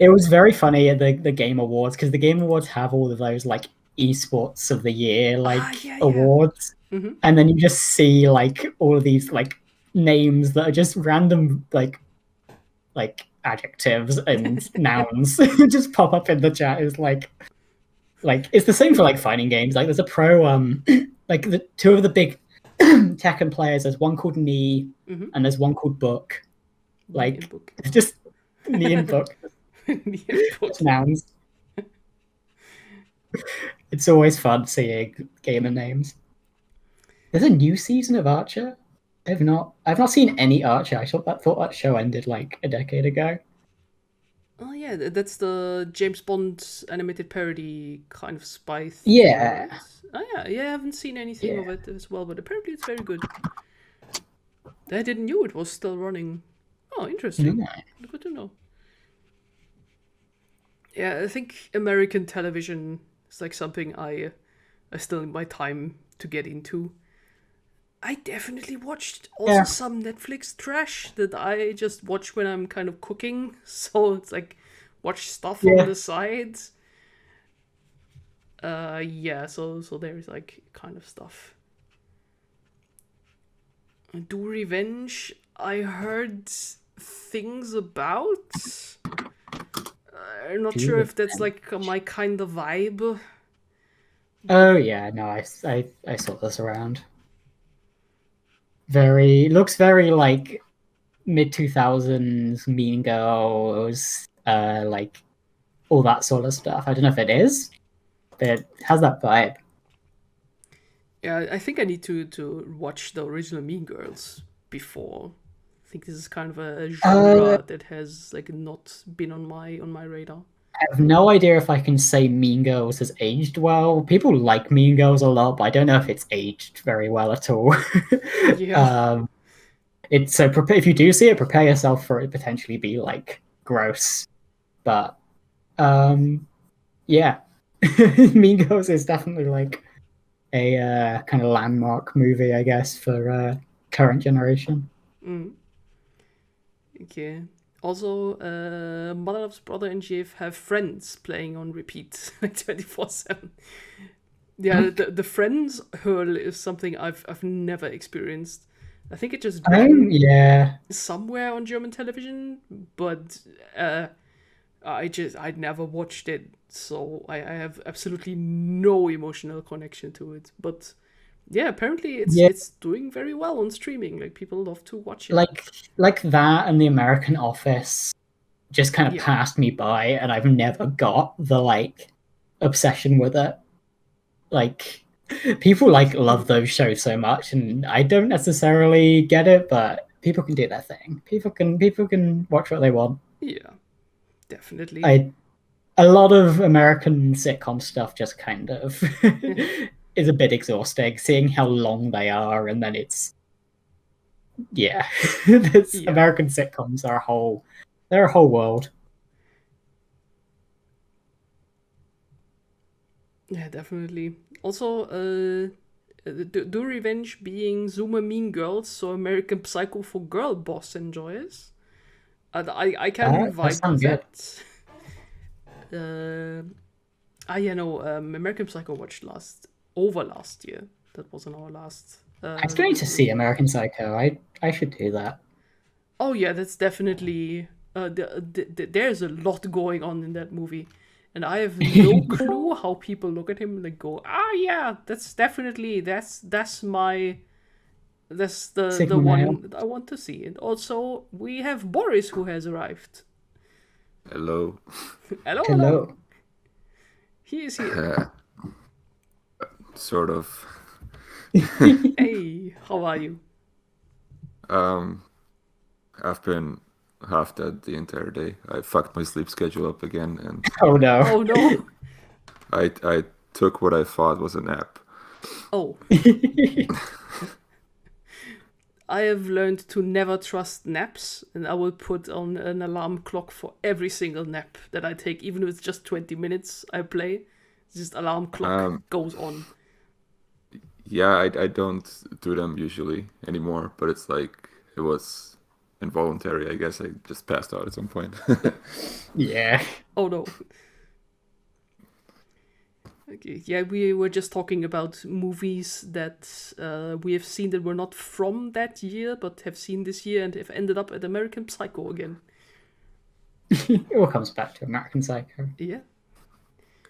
It was very funny at the Game Awards, because the Game Awards have all of those like esports of the year like yeah. awards, Mm-hmm. and then you just see like all of these like names that are just random like adjectives and nouns just pop up in the chat. Is like it's the same for like fighting games. Like there's a pro like the two of the big Tekken players. There's one called Knee, Mm-hmm. and there's one called Book. Like book. it's just Knee and Book. Book. Nouns. It's always fun seeing gamer names. There's a new season of Archer. I've not seen any Archer. I thought that show ended like a decade ago. Oh yeah, that's the James Bond animated parody kind of spy thing. Yeah. Right? Oh yeah, I haven't seen anything of it as well, but apparently it's very good. I didn't know it was still running. Oh, interesting. Good to know. Yeah, I think American television is like something I still need my time to get into. I definitely watched also some Netflix trash that I just watch when I'm kind of cooking. So it's like watch stuff on the side. Yeah, so there's like kind of stuff. Do Revenge, I heard things about. I'm not sure if that's like my kind of vibe. Oh yeah, no, I saw this around. Looks very like mid 2000s Mean Girls, like all that sort of stuff. I don't know if it is, but it has that vibe. Yeah, I think I need to watch the original Mean Girls before. I think this is kind of a genre that has like not been on my radar. I have no idea if I can say Mean Girls has aged well. People like Mean Girls a lot, but I don't know if it's aged very well at all. Yeah. It's so if you do see it, prepare yourself for it potentially be like gross. But yeah, Mean Girls is definitely like a kind of landmark movie, I guess, for current generation. Mm. Okay. Also, Mother Loves Brother and GF have Friends playing on repeat like 24/7. Yeah, the Friends hurl is something I've never experienced. I think it just ran Yeah, somewhere on German television, but I'd never watched it, so I have absolutely no emotional connection to it. But yeah, apparently yeah, it's doing very well on streaming. Like people love to watch it. like that and The American Office just kind of Yeah. passed me by, and I've never got the like obsession with it. Like people like love those shows so much, and I don't necessarily get it, but people can do their thing. People can watch what they want. Yeah, definitely. I A lot of American sitcom stuff just kind of is a bit exhausting, seeing how long they are, and then it's yeah. Yeah. American sitcoms are they're a whole world. Yeah, definitely. Also, do Revenge being Zoomer Mean Girls, so American Psycho for girl boss enjoys. I can That vibe with sounds good. that. Yeah, no, American Psycho watched last year. That was on our last I still need to see review. American Psycho. I should do that. Oh yeah, that's definitely there's a lot going on in that movie, and I have no clue how people look at him and like go, ah yeah, that's definitely that's the Sigma male. one that I want to see. And also we have Boris who has arrived. Hello. Hello, hello. Hello. He is here. Sort of. Hey, how are you? I've been half dead the entire day. I fucked my sleep schedule up again, and Oh no. Oh no. I took what I thought was a nap. Oh, I have learned to never trust naps, and I will put on an alarm clock for every single nap that I take, even if it's just 20 minutes I play. Just alarm clock goes on. Yeah, I don't do them usually anymore, but it's like it was involuntary. I guess I just passed out at some point. Yeah. Oh no. Okay, yeah, we were just talking about movies that we have seen that were not from that year, but have seen this year and have ended up at American Psycho again. It all comes back to American Psycho. Yeah,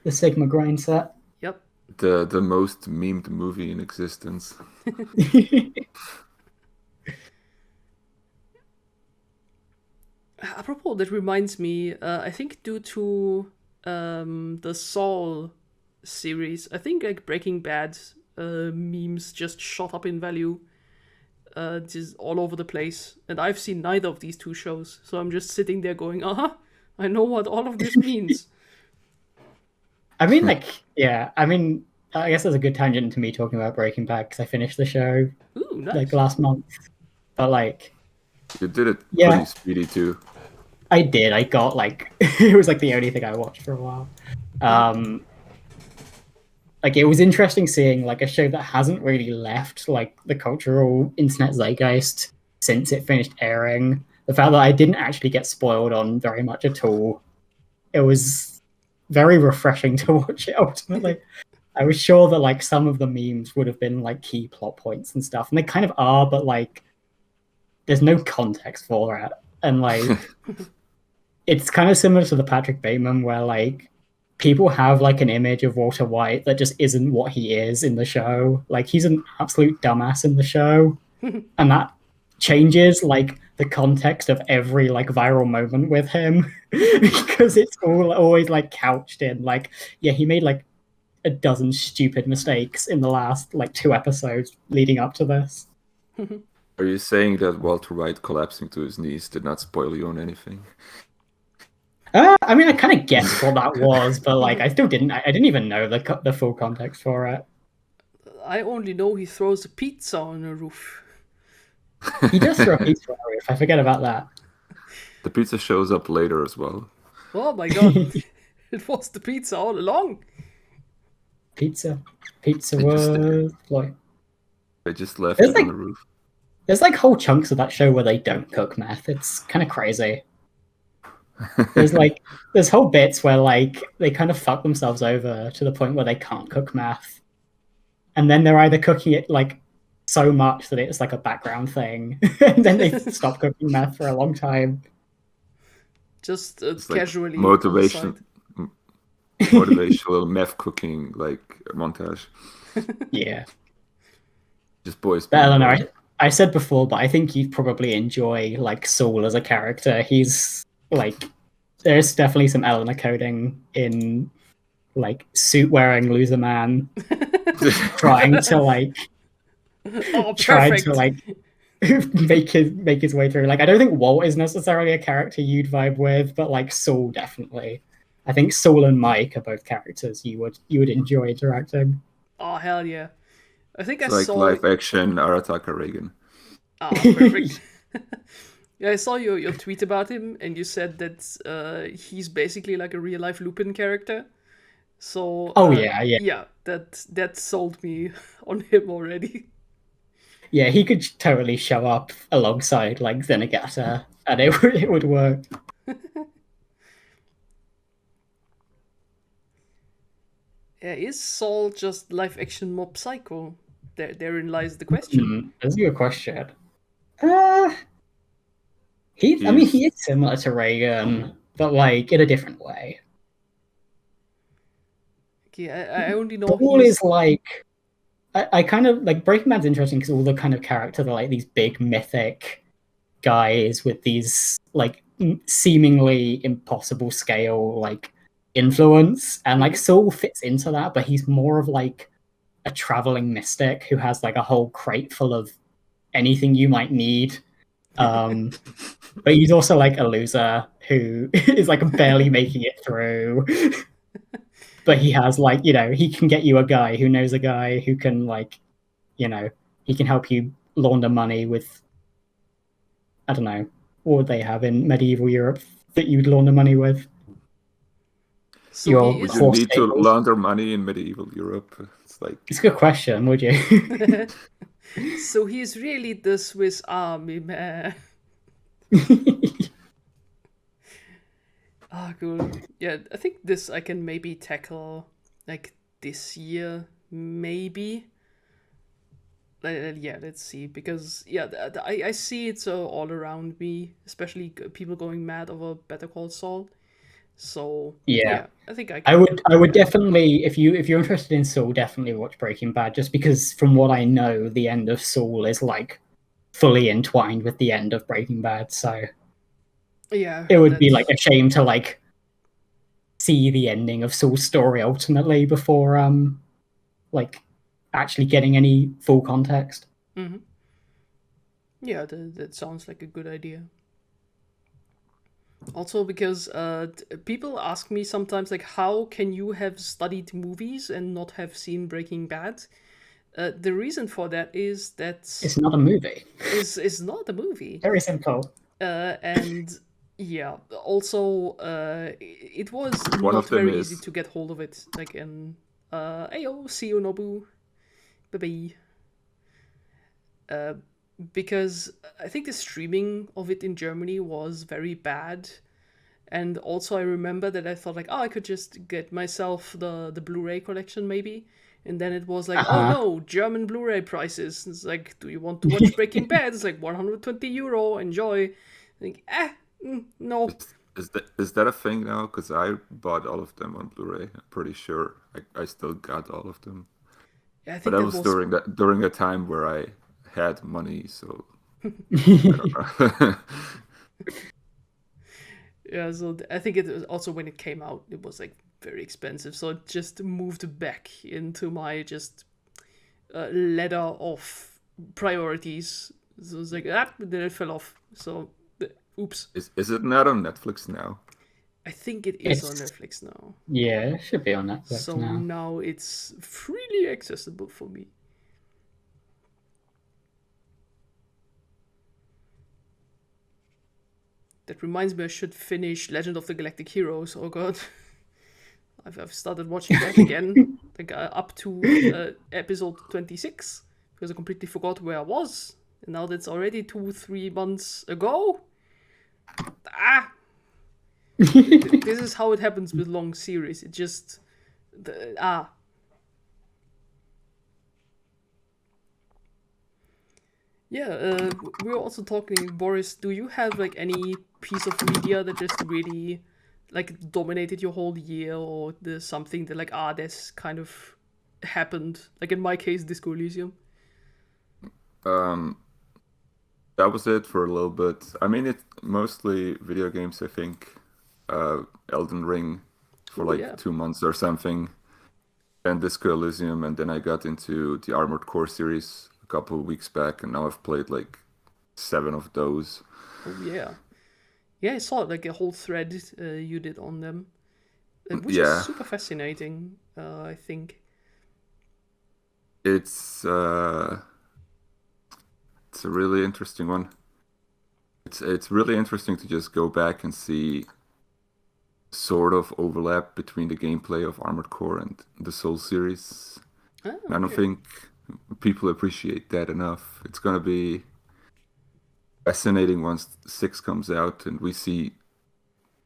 The Sigma grind set. yep. The most memed movie in existence. Apropos, that reminds me, I think due to the Saul series, I think like Breaking Bad memes just shot up in value, just all over the place. And I've seen neither of these two shows, so I'm just sitting there going, I know what all of this means. I mean, like, yeah. I mean, I guess that's a good tangent into me talking about Breaking Bad because I finished the show Ooh, nice. like last month. But like, You did it yeah, pretty speedy too. I did. I got like it was like the only thing I watched for a while. Like it was interesting seeing like a show that hasn't really left like the cultural internet zeitgeist since it finished airing. The fact that I didn't actually get spoiled on very much at all. It was very refreshing to watch it ultimately. I was sure that like some of the memes would have been like key plot points and stuff, and they kind of are, but like there's no context for it. And like it's kind of similar to the Patrick Bateman where like people have like an image of Walter White that just isn't what he is in the show. Like he's an absolute dumbass in the show. And that changes like the context of every like viral moment with him because it's all always like couched in like, yeah, he made like a dozen stupid mistakes in the last like 2 episodes leading up to this. Are you saying that Walter White collapsing to his knees did not spoil you on anything? I mean, I kind of guessed what that was, but like, I still didn't. I didn't even know the full context for it. I only know he throws a pizza on a roof. He does throw a pizza on a roof. I forget about that. The pizza shows up later as well. Oh my god, it was the pizza all along. Pizza They just was like they just left there's it on like the roof. there's like whole chunks of that show where they don't cook meth. It's kind of crazy. There's whole bits where like they kind of fuck themselves over to the point where they can't cook meth, and then they're either cooking it like so much that it's like a background thing, and then they stop cooking meth for a long time. Just It's like casually on the motivation, side. motivational meth cooking like montage. Yeah, Just boys but being Eleanor, boys. I said before, but I think you'd probably enjoy like Saul as a character. He's like there's definitely some Eleanor coding in like suit wearing loser man trying to like Oh, trying perfect. to like make his way through. Like I don't think Walt is necessarily a character you'd vibe with, but like Saul definitely. I think Saul and Mike are both characters you would enjoy interacting. Oh, hell yeah. I think I It's like saw... live action Arataka Reagan. Ah, perfect. Yeah, I saw your tweet about him, and you said that he's basically like a real life Lupin character. So Oh yeah. yeah, that sold me on him already. Yeah, he could totally show up alongside like Zenigata and it would work. Yeah, is Saul just live action Mob Psycho? Therein lies the question. That's a good question. Uh I mean, He's he is similar to Reagan, but like in a different way. Okay, I only know Paul he's... is like I kind of like Breaking Bad's interesting because all the kind of characters are like these big mythic guys with these like seemingly impossible scale like influence, and like Saul fits into that, but he's more of like a traveling mystic who has like a whole crate full of anything you might need. But he's also like a loser who is like barely making it through. But he has like, he can get you a guy who knows a guy who can like, he can help you launder money with, I don't know, what would they have in medieval Europe that you'd launder money with? So Your he would is... you horse need to stables? launder money in medieval Europe? It's like It's a good question, would you? So he's really the Swiss Army man. Ah, cool. Yeah, I think this I can maybe tackle like this year, maybe. Yeah, let's see. Because yeah, I see it all around me, especially people going mad over Better Call Saul. So Yeah. I think I I can. would definitely, if you're interested in Saul, definitely watch Breaking Bad, just because from what I know, the end of Saul is like fully entwined with the end of Breaking Bad. So Yeah, it would be like a shame to like see the ending of Saul's story ultimately before like actually getting any full context. Mm-hmm. Yeah, that sounds like a good idea. Also, because people ask me sometimes, like, how can you have studied movies and not have seen Breaking Bad? The reason for that is that It's not a movie. is not a movie. Very simple. And yeah, also it was one not of them very easy is to get hold of it. Like in Ayo, see you Nobu, bye. Because I think the streaming of it in Germany was very bad. And also I remember that I thought like, oh, I could just get myself the Blu-ray collection maybe. And then it was like, oh no, German Blu-ray prices. It's like, do you want to watch Breaking Bad? It's like 120 euro, enjoy. Like, no. is that a thing now? Because I bought all of them on Blu-ray. I'm pretty sure I still got all of them. Yeah, I think But that that was was... during a time where I had money, so I don't know. Yeah, so I think it was also when it came out, it was like very expensive. So it just moved back into my just ladder of priorities. So it's like, then it fell off. So, oops. Is it not on Netflix now? I think it is on It's- Netflix now. Yeah, it should be on Netflix So now. now it's freely accessible for me. That reminds me, I should finish Legend of the Galactic Heroes. Oh god. I've started watching that again, like up to episode 26, because I completely forgot where I was. And now that's already 2-3 months ago. Ah! This is how it happens with long series. It just... Yeah, we were also talking, Boris, do you have like any piece of media that just really like dominated your whole year, or there's something that like, this kind of happened? Like in my case, Disco Elysium. That was it for a little bit. I mean, it's mostly video games, I think. Elden Ring for Oh, like yeah. 2 months or something. And Disco Elysium, and then I got into the Armored Core series a couple of weeks back, and now I've played like 7 of those. Oh yeah. Yeah, I saw like a whole thread you did on them, which is Yeah, super fascinating, I think. it's a really interesting one. It's really interesting to just go back and see sort of overlap between the gameplay of Armored Core and the Soul series. Ah, I don't okay. think people appreciate that enough. It's gonna be fascinating once 6 comes out and we see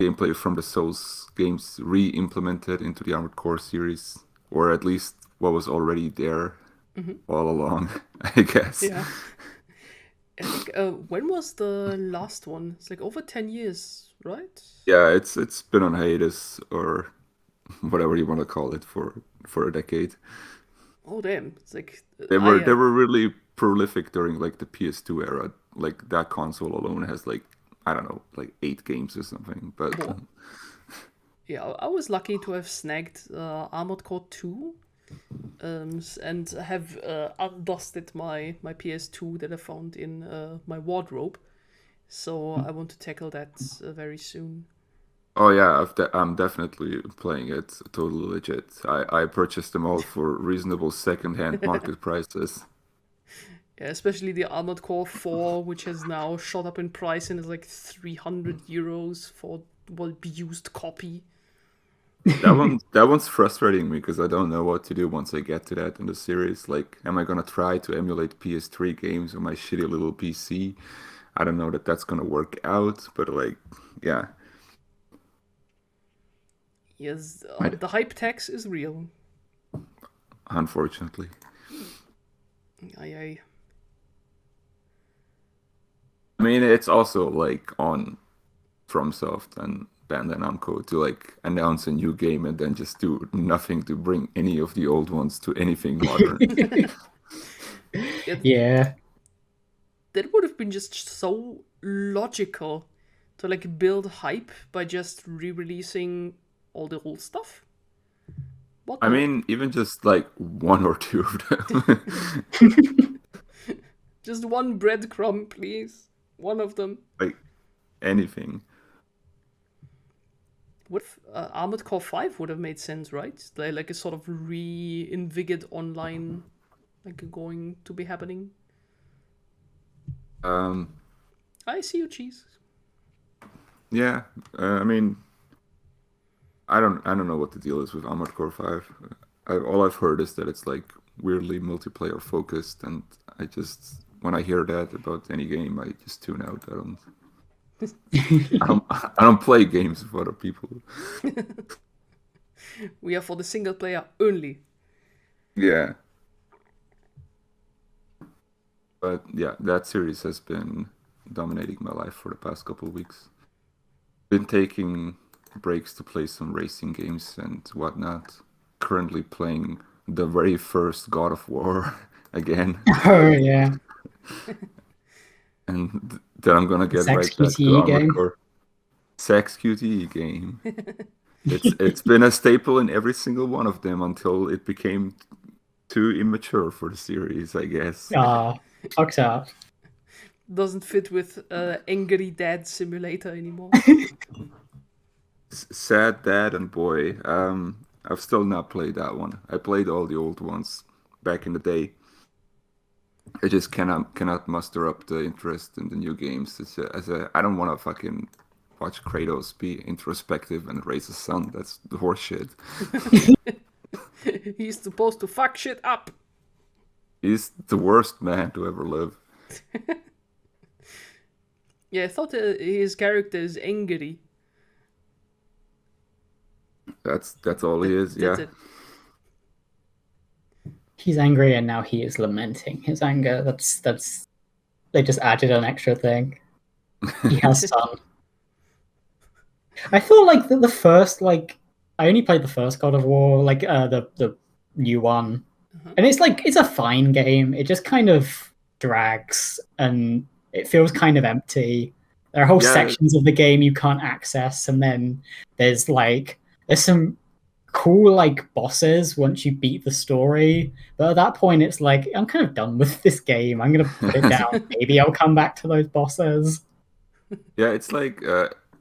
gameplay from the Souls games re-implemented into the Armored Core series, or at least what was already there all along, I guess. Yeah. I think, when was the last one? It's like over 10 years, right? Yeah, it's been on hiatus or whatever you want to call it for a decade. Oh damn! It's like They were really prolific during like the PS2 era. Like that console alone has like, I don't know, like 8 games or something. But Cool. Yeah, I was lucky to have snagged Armored Core 2, and have undusted my PS2 that I found in my wardrobe. So I want to tackle that very soon. oh yeah, I'm definitely playing it totally legit. I purchased them all for reasonable second-hand market prices. Yeah, especially the Armored Core 4, which has now shot up in price and is like 300 euros for used copy. That one's frustrating me because I don't know what to do once I get to that in the series. Like, am I gonna try to emulate PS3 games on my shitty little PC? I don't know that that's gonna work out, but like, yeah. Yes, I- the hype tax is real. Unfortunately. Aye. I mean, it's also like on FromSoft and Bandai Namco to like announce a new game and then just do nothing to bring any of the old ones to anything modern. Yeah. That would have been just so logical to like build hype by just re-releasing all the old stuff. What I more? mean, even just like 1 or 2 of them. Just one breadcrumb, please. One of them. Like anything. What if Armored Core 5 would have made sense, right? Like a sort of reinvigorated online, like going to be happening. I see you, cheese. Yeah, I mean, I don't know what the deal is with Armored Core 5. All I've heard is that it's like weirdly multiplayer focused, and I just when I hear that about any game, I just tune out. I don't play games with other people. We are for the single player only. Yeah. But yeah, that series has been dominating my life for the past couple of weeks. Been taking breaks to play some racing games and whatnot. Currently playing the very first God of War again. Oh yeah. And then I'm gonna get Sex right back to QTE Armored game. Core. Sex QTE game. It's been a staple in every single one of them until it became too immature for the series, I guess. Ah, fucked up. Doesn't fit with Angry Dad Simulator anymore. Sad Dad and Boy. I've still not played that one. I played all the old ones back in the day. I just cannot muster up the interest in the new games. I don't want to fucking watch Kratos be introspective and raise a son. That's the horse shit. He's supposed to fuck shit up. He's the worst man to ever live. Yeah, I thought his character is angry. That's all he is. That's Yeah. it. He's angry and now he is lamenting his anger. That's they just added an extra thing. He has son. I thought like the first like I only played the first God of War, like the new one. And it's a fine game. It just kind of drags and it feels kind of empty. There are whole Yeah. sections of the game you can't access, and then there's some cool like bosses once you beat the story. But at that point it's like I'm kind of done with this game. I'm gonna put it down. Maybe I'll come back to those bosses. Yeah, it's like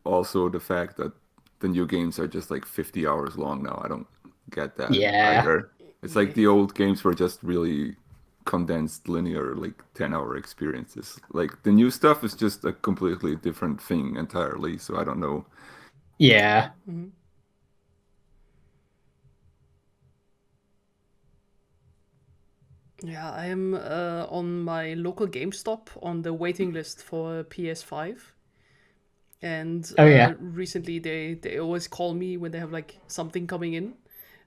also the fact that the new games are just like 50 hours long now. I don't get that Yeah. either. It's like the old games were just really condensed, linear, like 10-hour experiences. Like the new stuff is just a completely different thing entirely. So I don't know. Yeah. Yeah, I am on my local GameStop on the waiting list for PS5. And Oh, yeah. recently they always call me when they have like something coming in.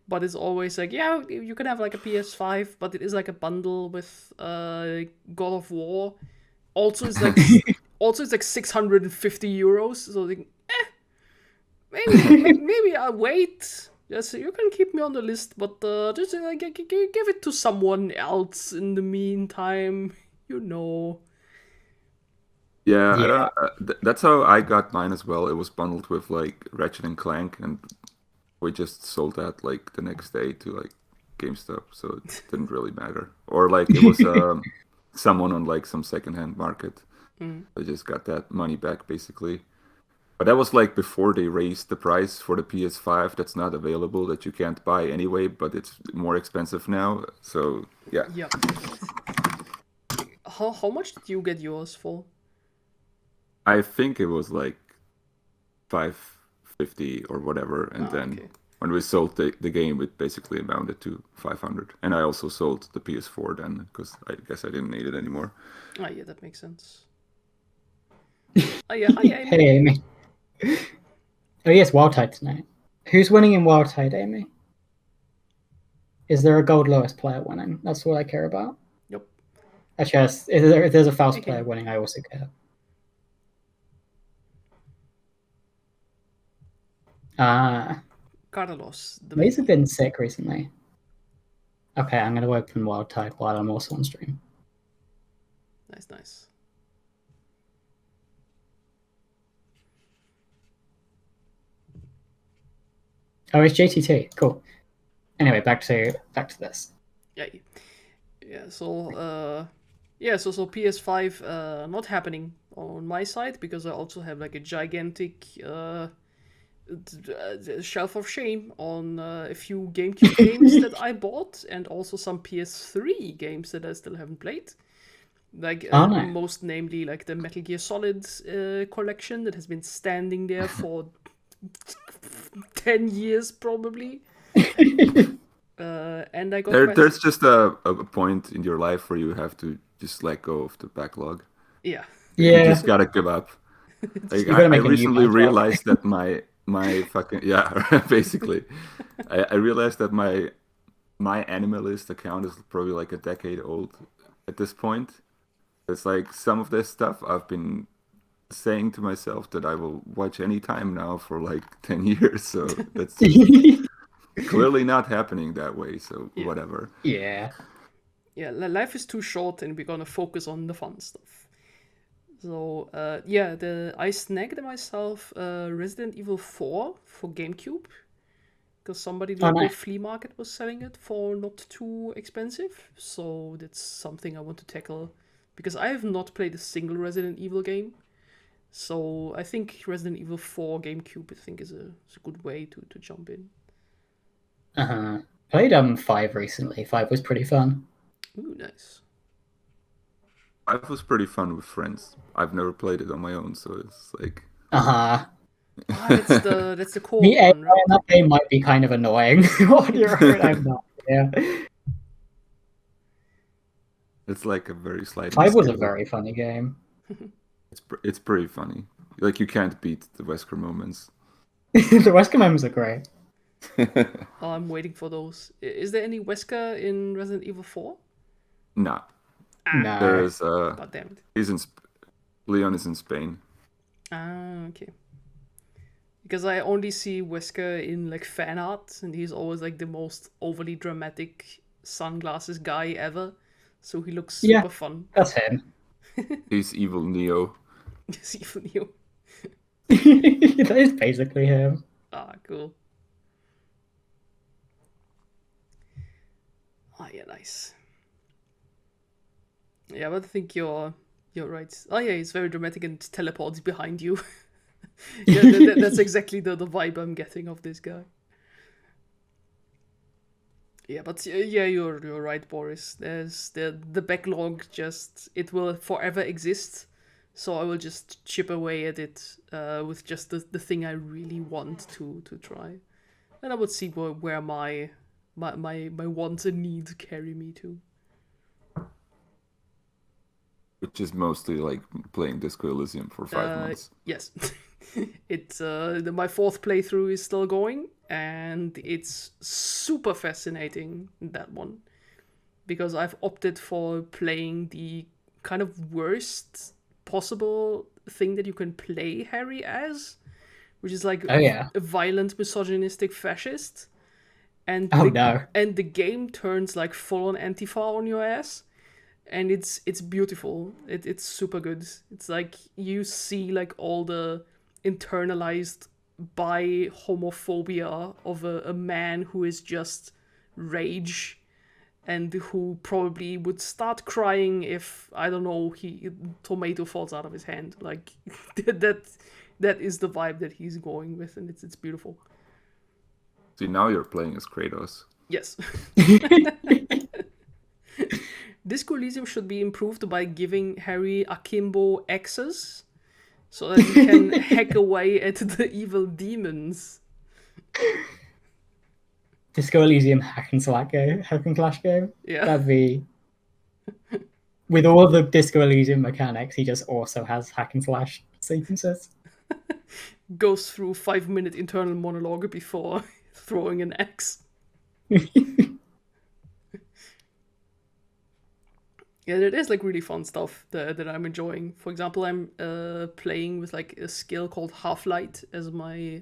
But it's always like, yeah, you can have like a PS5, but it is like a bundle with God of War. Also, it's like it's like 650 euros. So like, maybe I'll wait. Yes, you can keep me on the list, but just give it to someone else in the meantime. You know. Yeah, I Yeah. don't, that's how I got mine as well. It was bundled with like Ratchet and Clank, and we just sold that like the next day to like GameStop, so it didn't really matter. Or like it was someone on like some secondhand market. I just got that money back basically. But that was like before they raised the price for the PS5 that's not available, that you can't buy anyway, but it's more expensive now. So yeah. Yeah. How much did you get yours for? I think it was like 550 or whatever, and then okay. when we sold the game, it basically amounted to 500. And I also sold the PS4 then, because I guess I didn't need it anymore. Ah, yeah, that makes sense. Oh yeah, hi Amy. Hey, Amy. Oh yes, Wildtide tonight. Who's winning in Wildtide, Amy? Is there a gold lowest player winning? That's what I care about. Yep. Actually, if there's a Faust Okay. player winning, I also care. Carlos. He's been sick recently. Okay, I'm going to open Wildtide while I'm also on stream. Nice. Oh, it's JTT. Cool. Anyway, back to this. Yeah. So PS5 not happening on my side because I also have like a gigantic shelf of shame on a few GameCube games that I bought, and also some PS3 games that I still haven't played. Like nice. most namely like the Metal Gear Solid collection that has been standing there for 10 years probably. And I got There's just a point in your life where you have to just let go of the backlog. Yeah. You just gotta give up. Like, You gotta I make a new recently backlog. realized that my fucking basically, I realized that my Animalist account is probably like a decade old at this point. It's like some of this stuff I've been saying to myself that I will watch any time now for like 10 years. So that's just clearly not happening that way. So whatever. Yeah. Yeah, life is too short and we're gonna focus on the fun stuff. So, I snagged myself Resident Evil 4 for GameCube. Because somebody local flea market was selling it for not too expensive. So that's something I want to tackle. Because I have not played a single Resident Evil game. So I think Resident Evil 4 GameCube, I think, is a good way to jump in. Played 5 recently. 5 was pretty fun. Ooh, nice. 5 was pretty fun with friends. I've never played it on my own, so it's like. Uh-huh. That's the core The AI one, right? in that game might be kind of annoying. What you're I have no idea. It's like a very sliding 5 was a scale. very funny game. It's pretty funny. Like, you can't beat the Wesker moments. The Wesker moments are great. Oh, I'm waiting for those. Is there any Wesker in Resident Evil 4? Nah. No. There's God damn it. Leon is in Spain. Ah, okay. Because I only see Wesker in like fan art, and he's always like the most overly dramatic sunglasses guy ever. So he looks super fun. That's him. He's evil Neo. Just even you. That is basically him. Ah, cool. Ah, yeah, nice. Yeah, but I think you're right. Oh yeah, he's very dramatic and teleports behind you. Yeah, that's exactly the vibe I'm getting of this guy. Yeah, but yeah, you're right, Boris. There's the backlog. Just it will forever exist. So I will just chip away at it with just the thing I really want to try, and I would see where my wants and needs carry me to. Which is mostly like playing Disco Elysium for 5 months. Yes, it's my 4th playthrough is still going, and it's super fascinating, that one, because I've opted for playing the kind of worst possible thing that you can play Harry as, which is like a violent misogynistic fascist, and and the game turns like full on Antifa on your ass. And it's beautiful. It's super good. It's like you see like all the internalized bi homophobia of a man who is just rage, and who probably would start crying if, I don't know, tomato falls out of his hand. Like that is the vibe that he's going with, and it's beautiful. See, now you're playing as Kratos. Yes. Disco Elysium should be improved by giving Harry akimbo axes so that he can hack away at the evil demons. Disco Elysium hack and slash game. Yeah. That'd be with all the Disco Elysium mechanics, he just also has hack and slash sequences. Goes through 5-minute internal monologue before throwing an axe. Yeah, it is like really fun stuff that I'm enjoying. For example, I'm playing with like a skill called Half-Light as my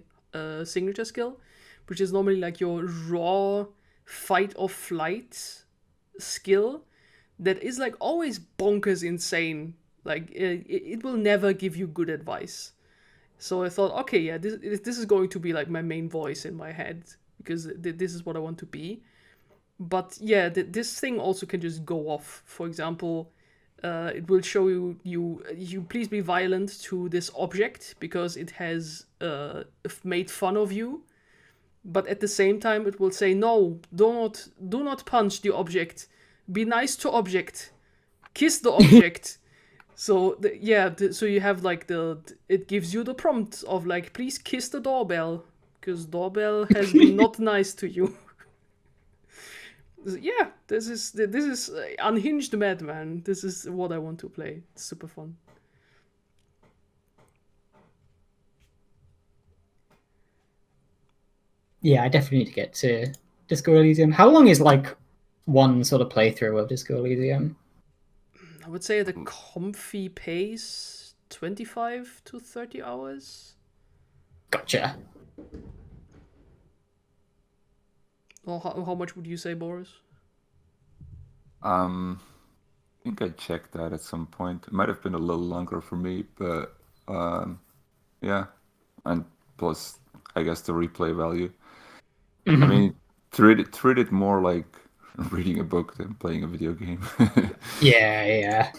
signature skill, which is normally like your raw fight or flight skill that is like always bonkers insane. Like it will never give you good advice. So I thought, okay, yeah, this is going to be like my main voice in my head, because this is what I want to be. But yeah, this thing also can just go off. For example, it will show you please be violent to this object because it has made fun of you. But at the same time, it will say, no, do not punch the object. Be nice to object. Kiss the object. So so you have like it gives you the prompt of like, please kiss the doorbell because doorbell has been not nice to you. Yeah, this is unhinged madman. This is what I want to play. It's super fun. Yeah, I definitely need to get to Disco Elysium. How long is like one sort of playthrough of Disco Elysium? I would say at a comfy pace, 25 to 30 hours. Gotcha. Or how much would you say, Boris? I think I checked that at some point. It might have been a little longer for me, but yeah. And plus, I guess the replay value. Mm-hmm. I mean, treat it more like reading a book than playing a video game. Yeah.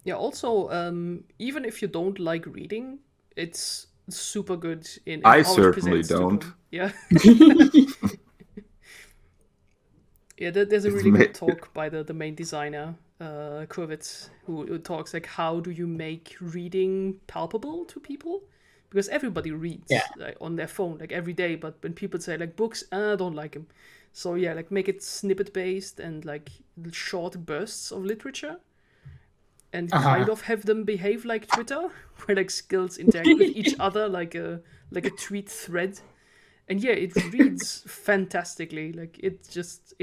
Yeah, also, even if you don't like reading, it's super good in I how it certainly presents to don't. them. Yeah. Yeah, there's a It's really good ma- talk by the main designer, Kurwitz, who talks like how do you make reading palpable to people? Because everybody reads Yeah. like, on their phone like every day, but when people say like books, I don't like them. So yeah, like make it snippet based and like short bursts of literature, and kind of have them behave like Twitter, where like skills interact with each other like a tweet thread. And yeah, it reads fantastically. Like it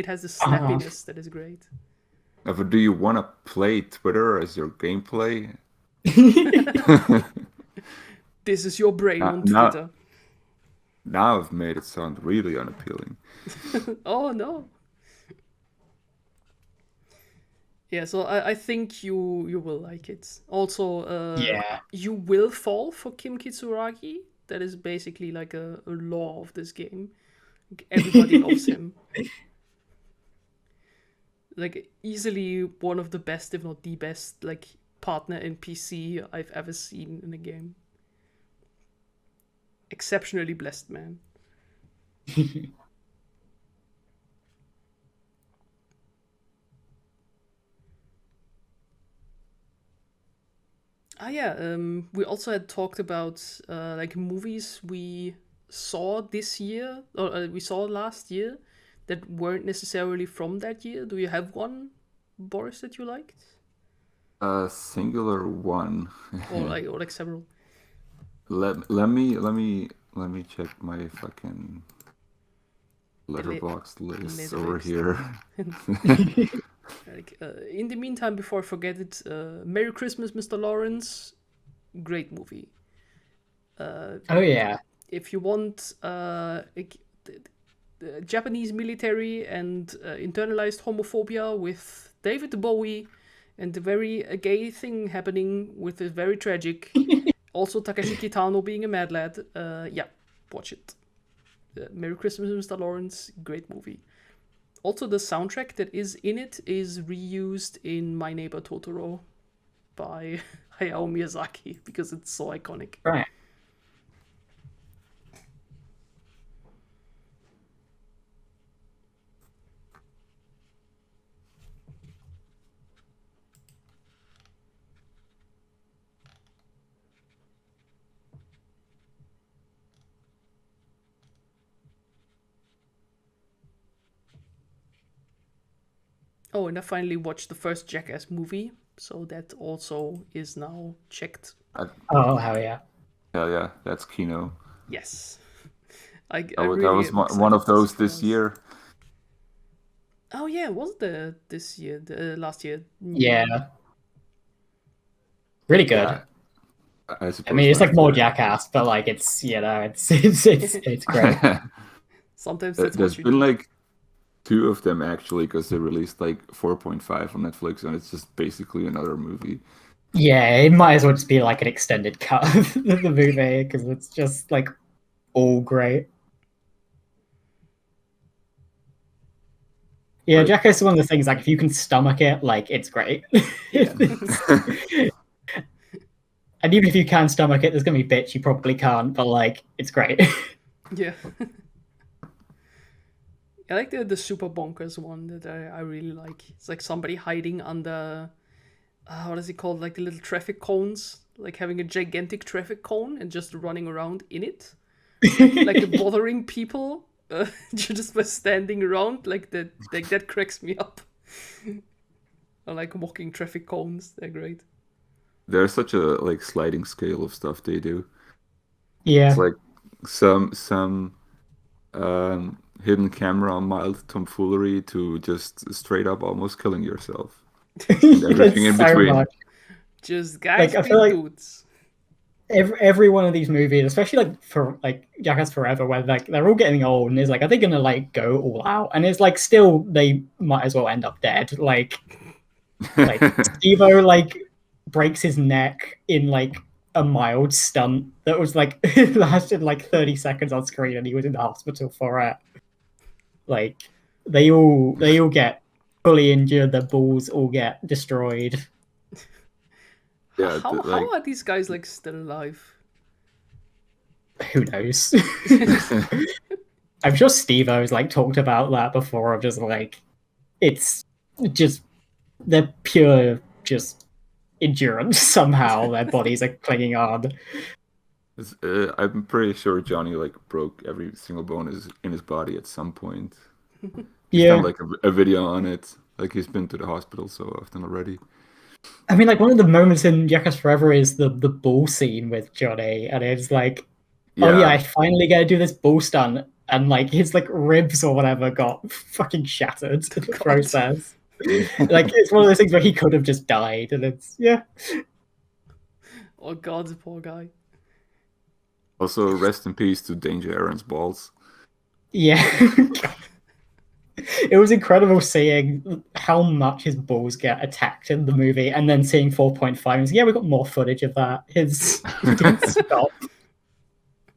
has the snappiness that is great. But do you want to play Twitter as your gameplay? This is your brain on Now, Twitter. now I've made it sound really unappealing. Oh no. Yeah, so I think you will like it. Also, Yeah. you will fall for Kim Kitsuragi. That is basically like a law of this game. Like, everybody loves him. Like easily one of the best, if not the best, like partner NPC I've ever seen in a game. Exceptionally blessed man. Yeah, we also had talked about like movies we saw this year or we saw last year that weren't necessarily from that year. Do you have one, Boris, that you liked, A singular one. or like several? Let me check my fucking letterbox list over Letterboxd. here. Like, in the meantime, before I forget it, Merry Christmas, Mr. Lawrence. Great movie. Oh yeah. If you want like, the Japanese military and internalized homophobia with David Bowie and the very gay thing happening with a very tragic, also Takeshi Kitano being a mad lad, yeah, watch it. Merry Christmas, Mr. Lawrence, great movie. Also, the soundtrack that is in it is reused in My Neighbor Totoro by Hayao Miyazaki because it's so iconic. Right. Oh, and I finally watched the first Jackass movie, so that also is now checked. Oh hell yeah. Hell yeah, that's Kino. Yes. I That really was am one of excited to those see this cars. year. Oh yeah, was the this year, the last year? Yeah. Really good. Yeah, I suppose. I mean, it's like last more year. Jackass, but like it's it's great. Sometimes that's what There's you been need. like two of them actually because they released like 4.5 on Netflix, and it's just basically another movie. Yeah, it might as well just be like an extended cut of the movie because it's just like all great. Yeah, Right. Jackass is one of the things like if you can stomach it, like it's great. Yeah. And even if you can stomach it, there's gonna be bits you probably can't, but like it's great. Yeah. I like the super bonkers one that I really like. It's like somebody hiding under what is it called? Like the little traffic cones, like having a gigantic traffic cone and just running around in it, like bothering people just by standing around like that. Like that cracks me up. I like walking traffic cones. They're great. There's such a like sliding scale of stuff they do. Yeah. It's like some hidden camera on mild tomfoolery to just straight up almost killing yourself. And everything in so between. much. Just guys I being feel like dudes. every one of these movies, especially like for like Jackass Forever, where like they're all getting old, and it's like, are they gonna like go all out? And it's like still they might as well end up dead. Like Steve-O like breaks his neck in like a mild stunt that was like it lasted like 30 seconds on screen, and he was in the hospital for it. Like they all get fully injured, their balls all get destroyed. Yeah, How are these guys like still alive? Who knows? I'm sure Steve-O's like talked about that before. Of just like, it's just they're pure just endurance somehow. Their bodies are clinging on. I'm pretty sure Johnny like broke every single bone in his body at some point. He's done like a video on it. Like he's been to the hospital so often already. I mean, like one of the moments in GARcast Forever is the bull scene with Johnny, and it's like, oh yeah, I finally get to do this bull stunt, and like his like ribs or whatever got fucking shattered in the process. Like it's one of those things where he could have just died, and it's Oh god, the poor guy. Also, rest in peace to Danger Aaron's balls. Yeah. It was incredible seeing how much his balls get attacked in the movie, and then seeing 4.5 and yeah, we got more footage of that. His didn't stop.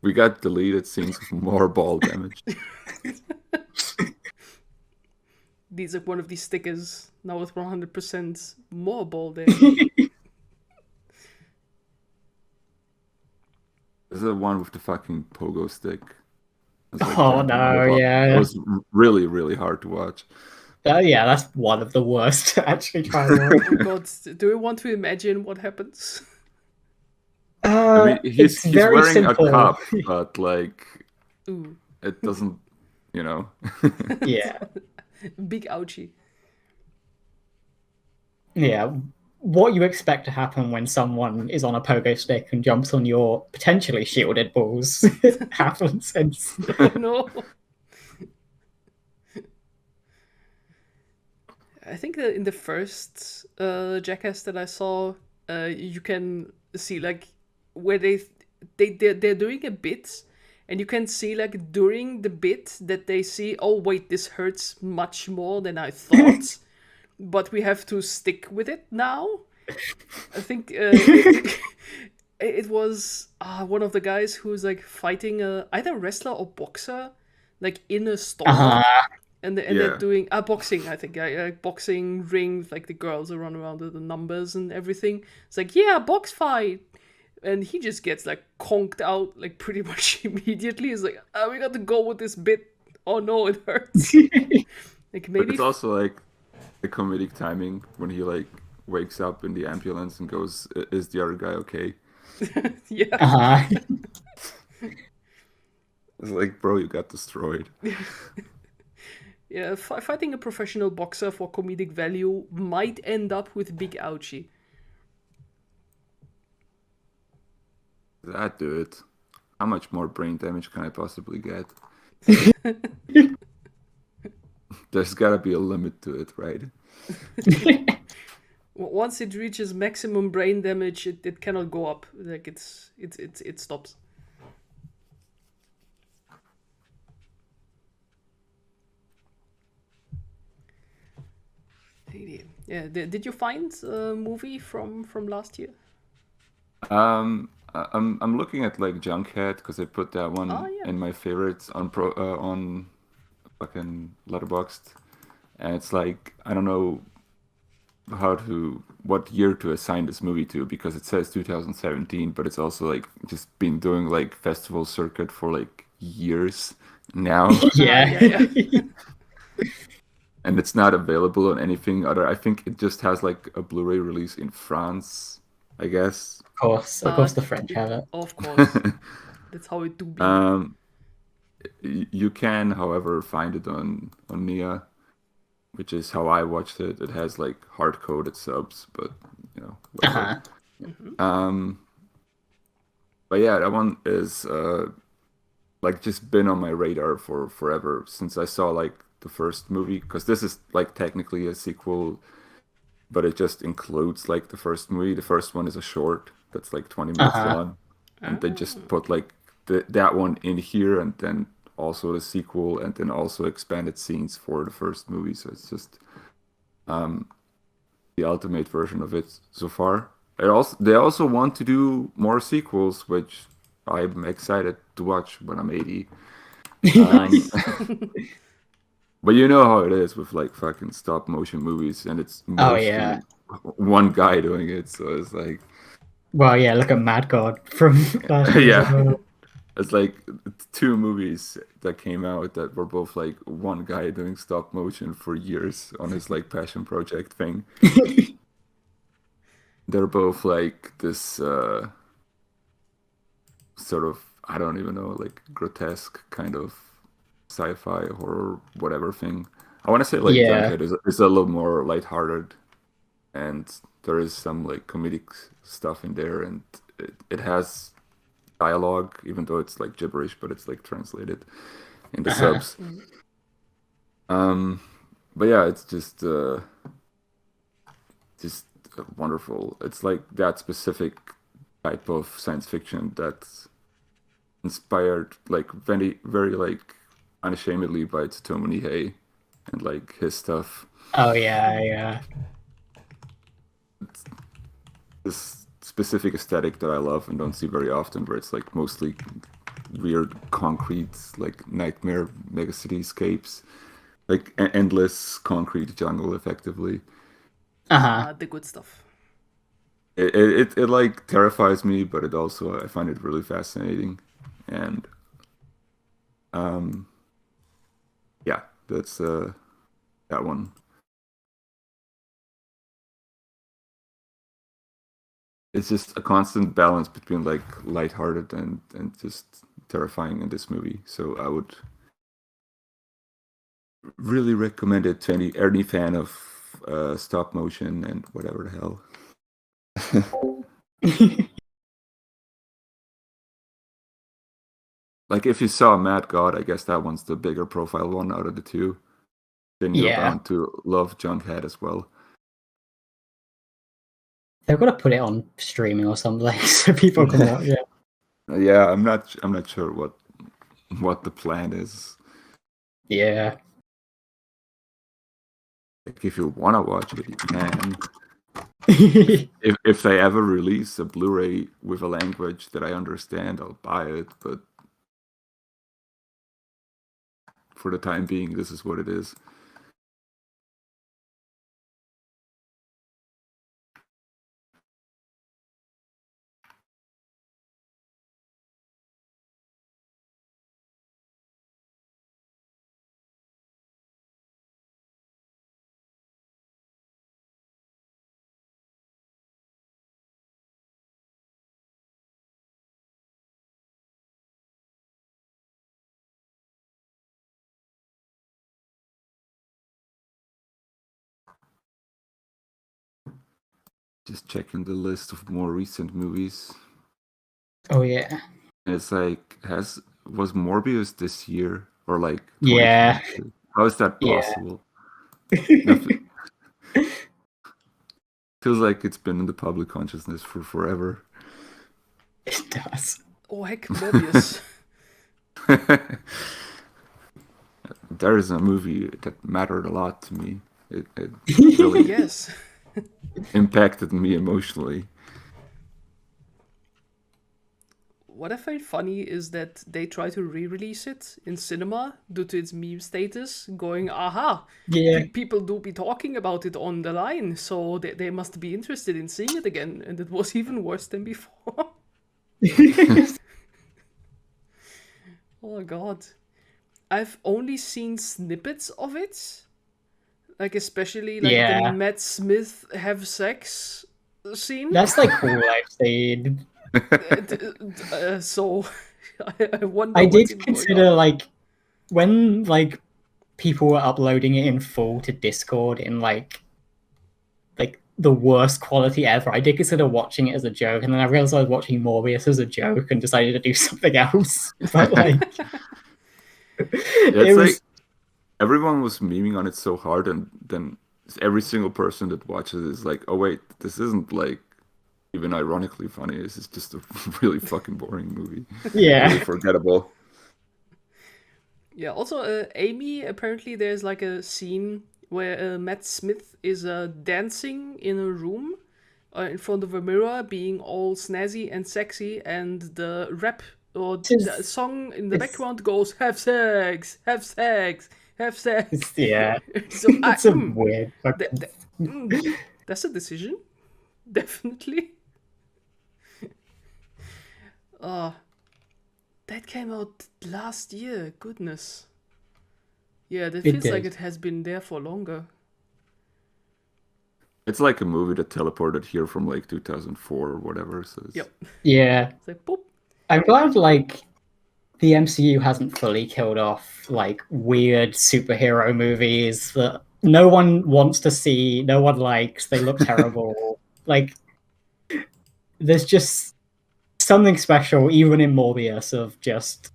We got deleted scenes with more ball damage. These are one of these stickers now with 100% more ball damage. This is the one with the fucking pogo stick. Like, oh no, yeah. It was really, really hard to watch. Yeah, that's one of the worst to actually try to watch. Oh god, do we want to imagine what happens? I mean, he's wearing simple. A cup, but like, ooh. It doesn't, you know. Yeah. Big ouchie. Yeah. What you expect to happen when someone is on a pogo stick and jumps on your potentially shielded balls happens. Oh no. I think that in the first Jackass that I saw, you can see like where they're doing a bit, and you can see like during the bit that they see, oh wait, this hurts much more than I thought. But we have to stick with it now. I think it was one of the guys who's like fighting either wrestler or boxer, like in a store, and they're doing boxing. I think boxing ring, like the girls are running around with the numbers and everything. It's like box fight, and he just gets like conked out like pretty much immediately. He's like, we got to go with this bit. Oh no, it hurts. Like maybe but it's also like the comedic timing when he like wakes up in the ambulance and goes, "Is the other guy okay?" Yeah. It's like, bro, you got destroyed. Yeah, fighting a professional boxer for comedic value might end up with big ouchie. That do it. How much more brain damage can I possibly get? There's gotta be a limit to it, right? Once it reaches maximum brain damage, it cannot go up. Like it stops. Yeah. Did you find a movie from last year? I'm looking at like Junkhead because I put that one in my favorites on on fucking Letterboxd, and it's like I don't know what year to assign this movie to because it says 2017, but it's also like just been doing like festival circuit for like years now. Yeah. And it's not available on anything other. I think it just has like a Blu-ray release in France, I guess. Of course, the French have it. Of course, that's how it do be. You can, however, find it on Nia, which is how I watched it. It has like hard-coded subs, but you know. But yeah, that one is like just been on my radar for forever since I saw like the first movie, because this is like technically a sequel, but it just includes like the first movie. The first one is a short that's like 20 minutes long, and they just put like that one in here, and then also the sequel, and then also expanded scenes for the first movie. So it's just the ultimate version of it so far. They also want to do more sequels, which I'm excited to watch when I'm 80. But you know how it is with like fucking stop motion movies, and it's mostly one guy doing it. So it's like Well, yeah, look at Mad God from last year. Yeah. It's like 2 movies that came out that were both like one guy doing stop motion for years on his like passion project thing. They're both like this sort of, I don't even know, like grotesque kind of sci-fi horror whatever thing. I want to say like Yeah. Junkhead is a little more lighthearted, and there is some like comedic stuff in there, and it has dialogue, even though it's like gibberish, but it's like translated in the subs. But yeah, it's just wonderful. It's like that specific type of science fiction that's inspired like very very like unashamedly by Tsutomu Nihei and like his stuff. Oh yeah. This specific aesthetic that I love and don't see very often, where it's like mostly weird concrete like nightmare megacityscapes, like endless concrete jungle effectively. The good stuff. It like terrifies me, but it also, I find it really fascinating. And yeah, that's that one. It's just a constant balance between like lighthearted and just terrifying in this movie. So I would really recommend it to any fan of stop motion and whatever the hell. Like if you saw Mad God, I guess that one's the bigger profile one out of the 2. Then you're bound to love Junkhead as well. They've got to put it on streaming or something so people can watch it. Yeah, I'm not sure what the plan is. Yeah. Like if you want to watch it, you can. If they ever release a Blu-ray with a language that I understand, I'll buy it. But for the time being, this is what it is. Just checking the list of more recent movies. Oh yeah. It's like was Morbius this year or like 2022? Yeah. How is that possible? Nothing. Feels like it's been in the public consciousness for forever. It does. Oh heck, Morbius. There is a movie that mattered a lot to me. It really Yes. impacted me emotionally. What I find funny is that they try to re-release it in cinema due to its meme status, going, aha, Yeah. people do be talking about it on the line, so they must be interested in seeing it again, and it was even worse than before. Oh god. I've only seen snippets of it, like especially like the Matt Smith have sex scene. That's like all I've seen. So I wonder. I did consider like when like people were uploading it in full to Discord in like the worst quality ever. I did consider watching it as a joke, and then I realized I was watching Morbius as a joke and decided to do something else. But like, it's like everyone was memeing on it so hard, and then every single person that watches it is like, "Oh wait, this isn't like even ironically funny. This is just a really fucking boring movie. Yeah, really forgettable." Yeah. Also, Amy. Apparently, there's like a scene where Matt Smith is dancing in a room in front of a mirror, being all snazzy and sexy, and the rap or the song in the background goes, "Have sex, have sex, have sex." Yeah, so it's a weird. That's a decision, definitely. That came out last year. Goodness. Yeah, that It feels like did. it has been there for longer. It's like a movie that teleported here from like 2004 or whatever. So it's, Yep. Yeah. It's like boop. I'm glad like the MCU hasn't fully killed off like weird superhero movies that no one wants to see, no one likes, they look terrible. Like there's just something special even in Morbius of just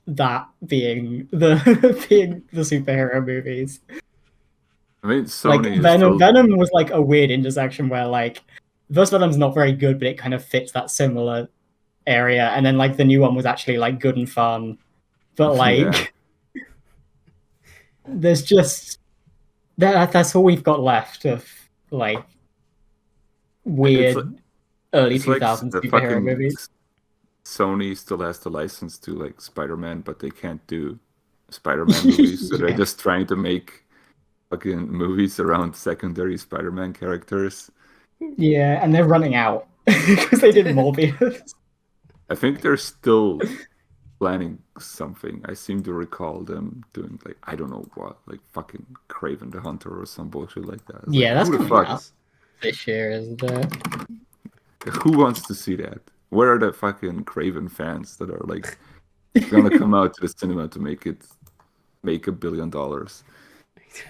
that being the being the superhero movies. I mean, Like Sony is Venom still. Venom was like a weird intersection where like first Venom's not very good, but it kind of fits that similar area, and then like the new one was actually like good and fun. But Yeah. like there's just that's all we've got left of like It's weird early it's like 2000s the superhero fucking movies. Sony still has the license to like Spider-Man, but they can't do Spider-Man movies, so they're Yeah. just trying to make fucking movies around secondary Spider-Man characters. Yeah, and they're running out because they did Morbius. I think they're still planning something. I seem to recall them doing like I don't know what, like fucking Craven the Hunter or some bullshit like that. It's Yeah, like, that's who the coming fuck? out this year, isn't it? Who wants to see that? Where are the fucking Craven fans that are like gonna come out to the cinema to make $1 billion?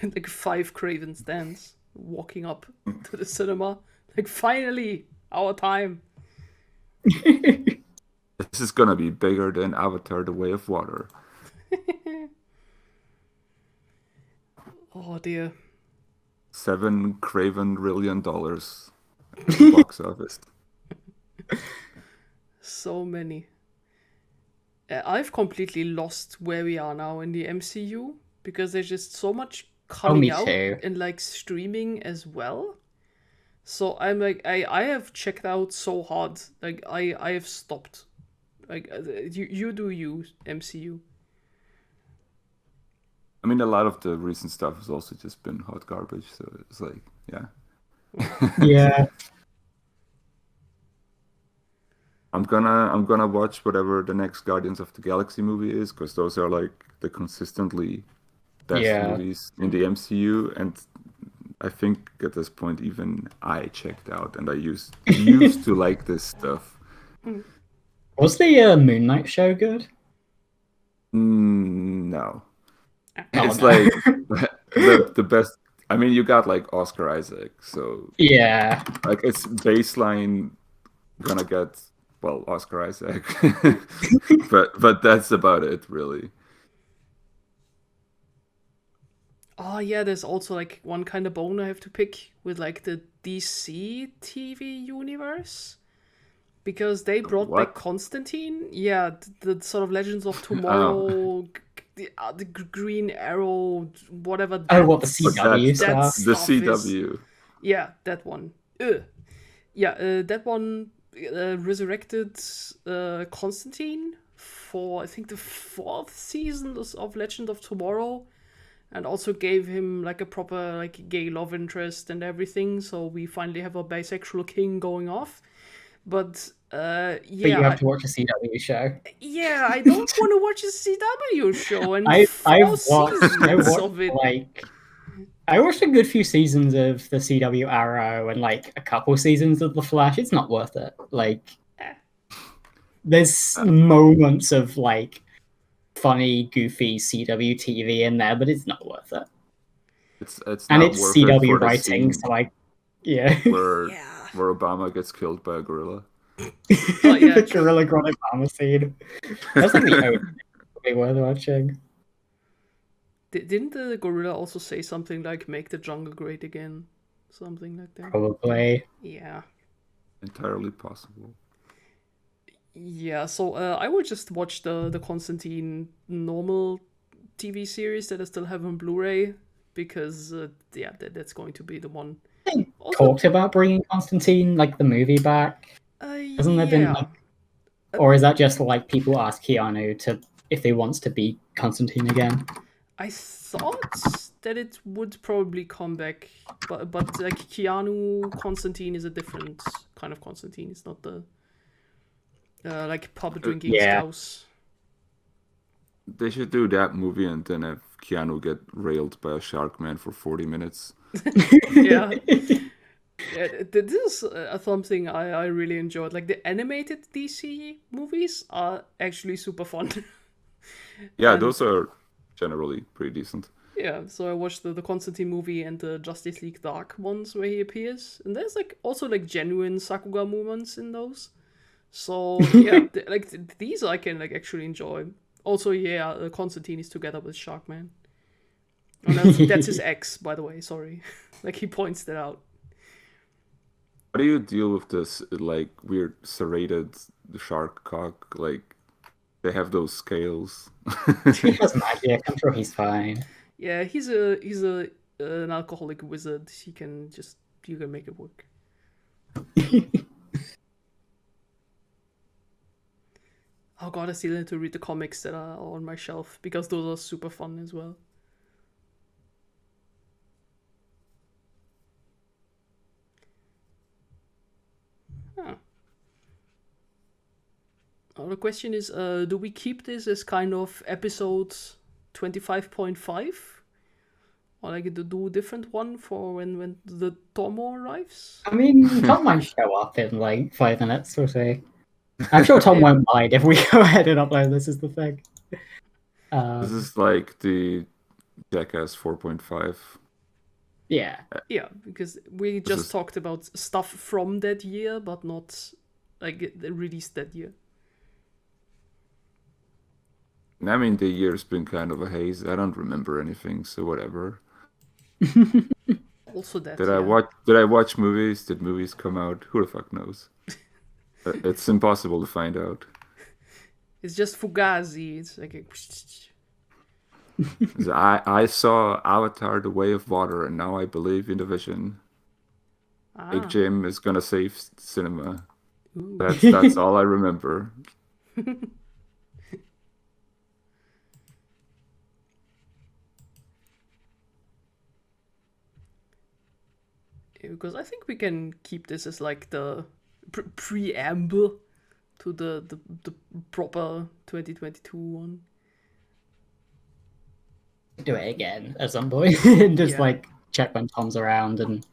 Like 5 Craven stands walking up to the cinema. Like, finally, our time. This is gonna be bigger than Avatar: The Way of Water. Oh dear. $7 Craven-rillion at the box office. So many. I've completely lost where we are now in the MCU because there's just so much coming me out too. and like streaming as well. So I'm like, I have checked out so hard. Like I have stopped. Like you do you MCU. I mean, a lot of the recent stuff has also just been hot garbage. So it's like, yeah. Yeah. I'm gonna watch whatever the next Guardians of the Galaxy movie is, because those are like the consistently best Yeah. movies in the MCU, and I think at this point even I checked out, and I used to like this stuff. Was the Moon Knight show good? No, Oh, it's no. like the best. I mean, you got like Oscar Isaac, so Yeah. like it's baseline gonna get Oscar Isaac, but that's about it really. Oh yeah, there's also like one kind of bone I have to pick with like the DC TV universe. Because they brought What? back Constantine. Yeah, the sort of Legends of Tomorrow, the Green Arrow, whatever. Oh, what the But CW that's stuff? the stuff is. CW. Yeah, that one. Yeah, that one resurrected Constantine for I think the 4th season of Legend of Tomorrow, and also gave him like a proper like gay love interest and everything. So we finally have a bisexual king going off. But yeah, But you have to watch a CW show. yeah, I don't want to watch a CW show and I 4 watched of it. like I watched a good few seasons of the CW Arrow and like a couple seasons of The Flash. It's not worth it. Like there's moments of like funny, goofy CW TV in there, but it's not worth it. It's And not it's worth it CW for the writing, scene so I yeah. where Yeah. where Obama gets killed by a gorilla. Oh, yeah. The Gorilla Grodd Obama scene. That's like the only thing worth watching. Didn't the gorilla also say something like "Make the jungle great again"? Something like that. Probably. Yeah. Entirely possible. Yeah. So I will just watch the Constantine normal TV series that I still have on Blu-ray because yeah, that's going to be the one. They Also, talked about bringing Constantine, like the movie, back. Hasn't there been, yeah. like, or is that just like people ask Keanu to if he wants to be Constantine again? I thought that it would probably come back, but like Keanu Constantine is a different kind of Constantine. It's not the like pub drinking Yeah. scouse. They should do that movie and then have Keanu get railed by a shark man for 40 minutes. Yeah. Yeah, this is something I really enjoyed. Like the animated DC movies are actually super fun. Yeah, And- those are generally pretty decent. Yeah, so I watched the Constantine movie and the Justice League Dark ones where he appears, and there's like also like genuine Sakuga moments in those. So yeah, these I can like actually enjoy. Also, yeah, Constantine is together with Sharkman. And that's his ex, by the way. Sorry, like he points that out. How do you deal with this like weird serrated shark cock? Like they have those scales. He has magic. I'm sure he's fine. Yeah, he's an alcoholic wizard. You can make it work. Oh god, I still need to read the comics that are on my shelf because those are super fun as well. Huh. Oh, the question is, do we keep this as kind of episode 25.5? Or like do a different one for when the Tomo arrives? I mean, Tom might show up in like 5 minutes or so. I'm sure Tom won't mind if we go ahead and upload this, is the thing. This is like the Jackass 4.5. Yeah. Yeah, because we just talked about stuff from that year, but not like released that year. I mean, the year's been kind of a haze. I don't remember anything, so whatever. Also that. Did I watch movies? Did movies come out? Who the fuck knows? It's impossible to find out. It's just Fugazi. It's like I saw Avatar: The Way of Water, and now I believe in the vision. Big Jim is gonna save cinema. Ooh. That's all I remember. Because I think we can keep this as like the preamble to the proper 2022 one. Do it again at some point and just Yeah. like check when Tom's around, and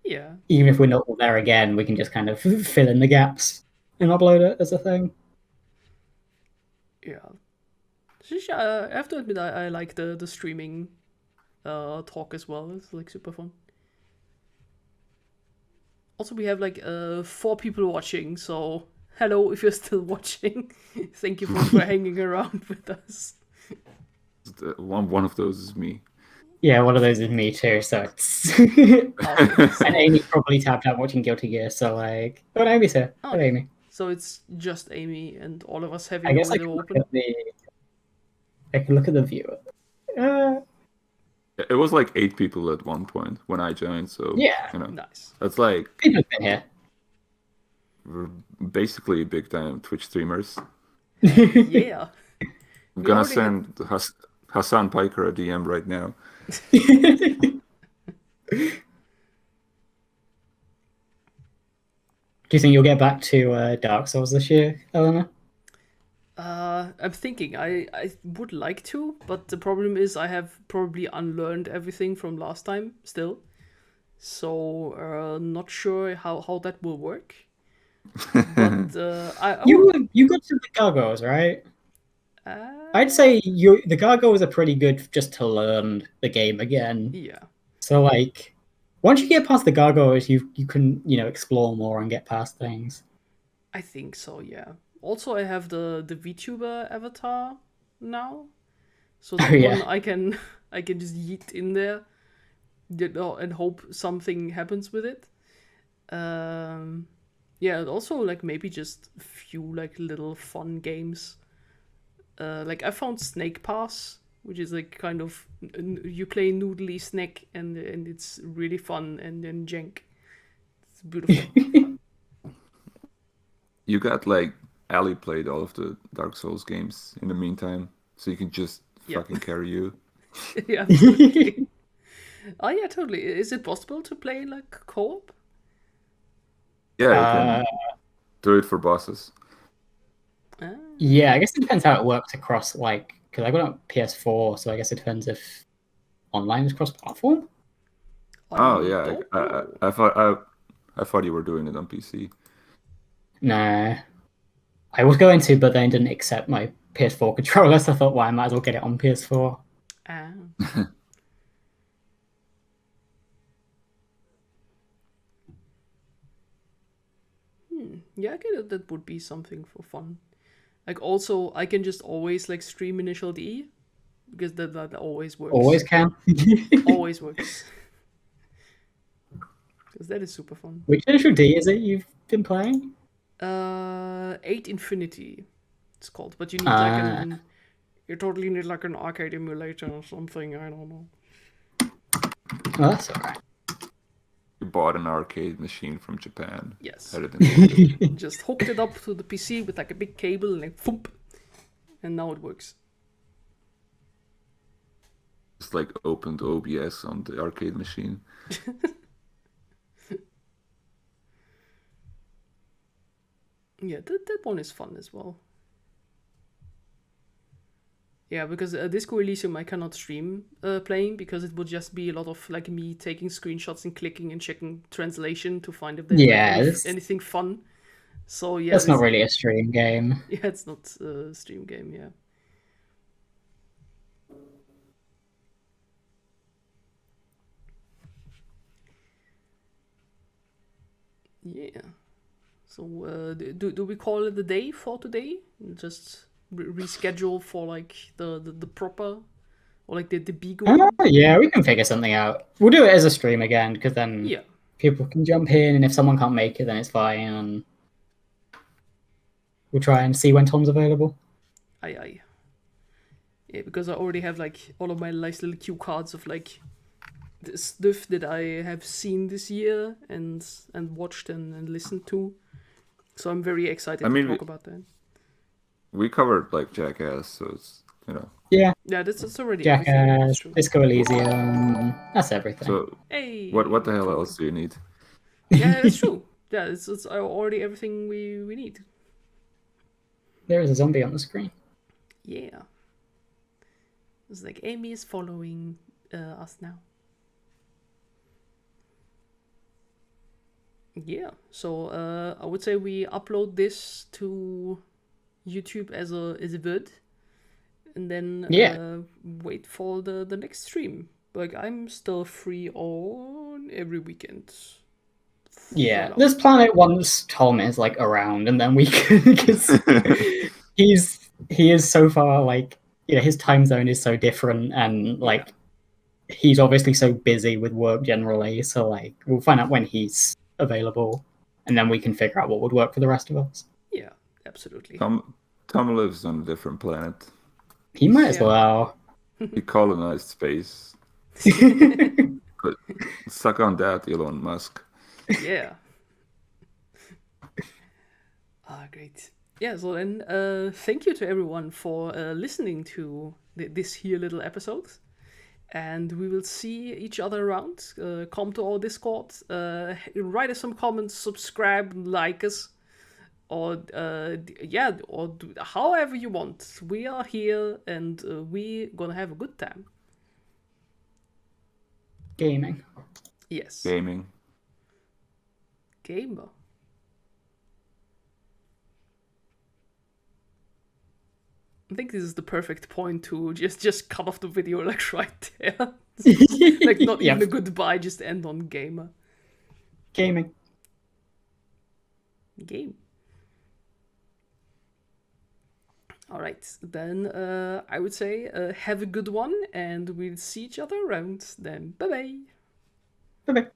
Yeah. even if we're not all there again, we can just kind of fill in the gaps and upload it as a thing. Yeah. I have to admit I like the streaming talk as well. It's like super fun. Also, we have like 4 people watching, so hello if you're still watching. Thank you for hanging around with us. One of those is me. Yeah, one of those is me too, so it's... And Amy probably tapped out watching Guilty Gear, so like... Oh, Amy's here. Oh. Oh, Amy. So it's just Amy and all of us having I guess a I window can, open. I can look at the viewer. It was like 8 people at one point when I joined, so Yeah. you know, Nice. that's like People have been here. we're basically big time Twitch streamers. Yeah. I'm We gonna already send Hassan Piker a DM right now. Do you think you'll get back to Dark Souls this year, Eleanor? I'm thinking I would like to, but the problem is I have probably unlearned everything from last time still. So not sure how that will work. But You got to the gargoyles, right? I'd say the gargoyles are pretty good just to learn the game again. Yeah. So like, once you get past the gargoyles, you can explore more and get past things. I think so, yeah. Also, I have the VTuber avatar now, so that one I can just yeet in there, and hope something happens with it. Yeah, and also like maybe just a few like little fun games. Like I found Snake Pass, which is like kind of you play Noodly Snake and it's really fun and jank. It's beautiful. You got like Ali played all of the Dark Souls games in the meantime, so you can just fucking carry you. Yeah. Absolutely. Oh yeah, totally. Is it possible to play like co-op? Yeah, you can do it for bosses. Ah. Yeah, I guess it depends how it works across, like, because I got it on PS4, so I guess it depends if online is cross-platform. Oh I yeah, don't I, know. I thought you were doing it on PC. No, I was going to, but then it didn't accept my PS4 controller, so I thought, well, I might as well get it on PS4. Ah. Yeah, I get it. That would be something for fun. Like, also, I can just always like stream Initial D because that always works. Always can. Always works. Because that is super fun. Which Initial D is it you've been playing? 8 Infinity, it's called. But you need like you totally need like an arcade emulator or something. I don't know. Oh, that's alright. You bought an arcade machine from Japan. Yes. Had it installed. Just hooked it up to the PC with like a big cable and like thump, and now it works. Just like opened OBS on the arcade machine. Yeah, that one is fun as well. Yeah, because Disco Elysium I cannot stream playing because it would just be a lot of like me taking screenshots and clicking and checking translation to find if there's like anything fun. So yeah, that's not really a stream game. Yeah, it's not a stream game. Yeah. Yeah. So do we call it a day for today? Just reschedule for like the proper or like the big one? Yeah, we can figure something out. We'll do it as a stream again because then Yeah. people can jump in, and if someone can't make it, then it's fine. And we'll try and see when Tom's available. Aye. Yeah, because I already have like all of my nice little cue cards of like the stuff that I have seen this year and watched and listened to. So I'm very excited to talk about that. We covered like GARcast, so it's Yeah, that's already GARcast, Disco Elysium, that's everything. So hey, what the hell else do you need? Yeah, that's true. Yeah, it's already everything we need. There is a zombie on the screen. Yeah. It's like Amy is following us now. Yeah, so I would say we upload this to YouTube as a vid, and then wait for the next stream. Like I'm still free on every weekend. Yeah, let's plan it once Tom is like around, and then we can, because he is so far like his time zone is so different, and like he's obviously so busy with work generally. So like we'll find out when he's available, and then we can figure out what would work for the rest of us. Yeah, absolutely. Tom lives on a different planet. He might as well. He colonized space. But suck on that, Elon Musk. Yeah. Great. Yeah, so then thank you to everyone for listening to this here little episode. And we will see each other around. Come to our Discord. Write us some comments, subscribe, like us. Or however you want. We are here and we're gonna have a good time. Gaming. Yes. Gaming. Gamer. I think this is the perfect point to just cut off the video like right there. Like not even a goodbye, just end on gamer. Gaming. Game. Alright, then I would say have a good one and we'll see each other around then. Bye bye. Bye bye.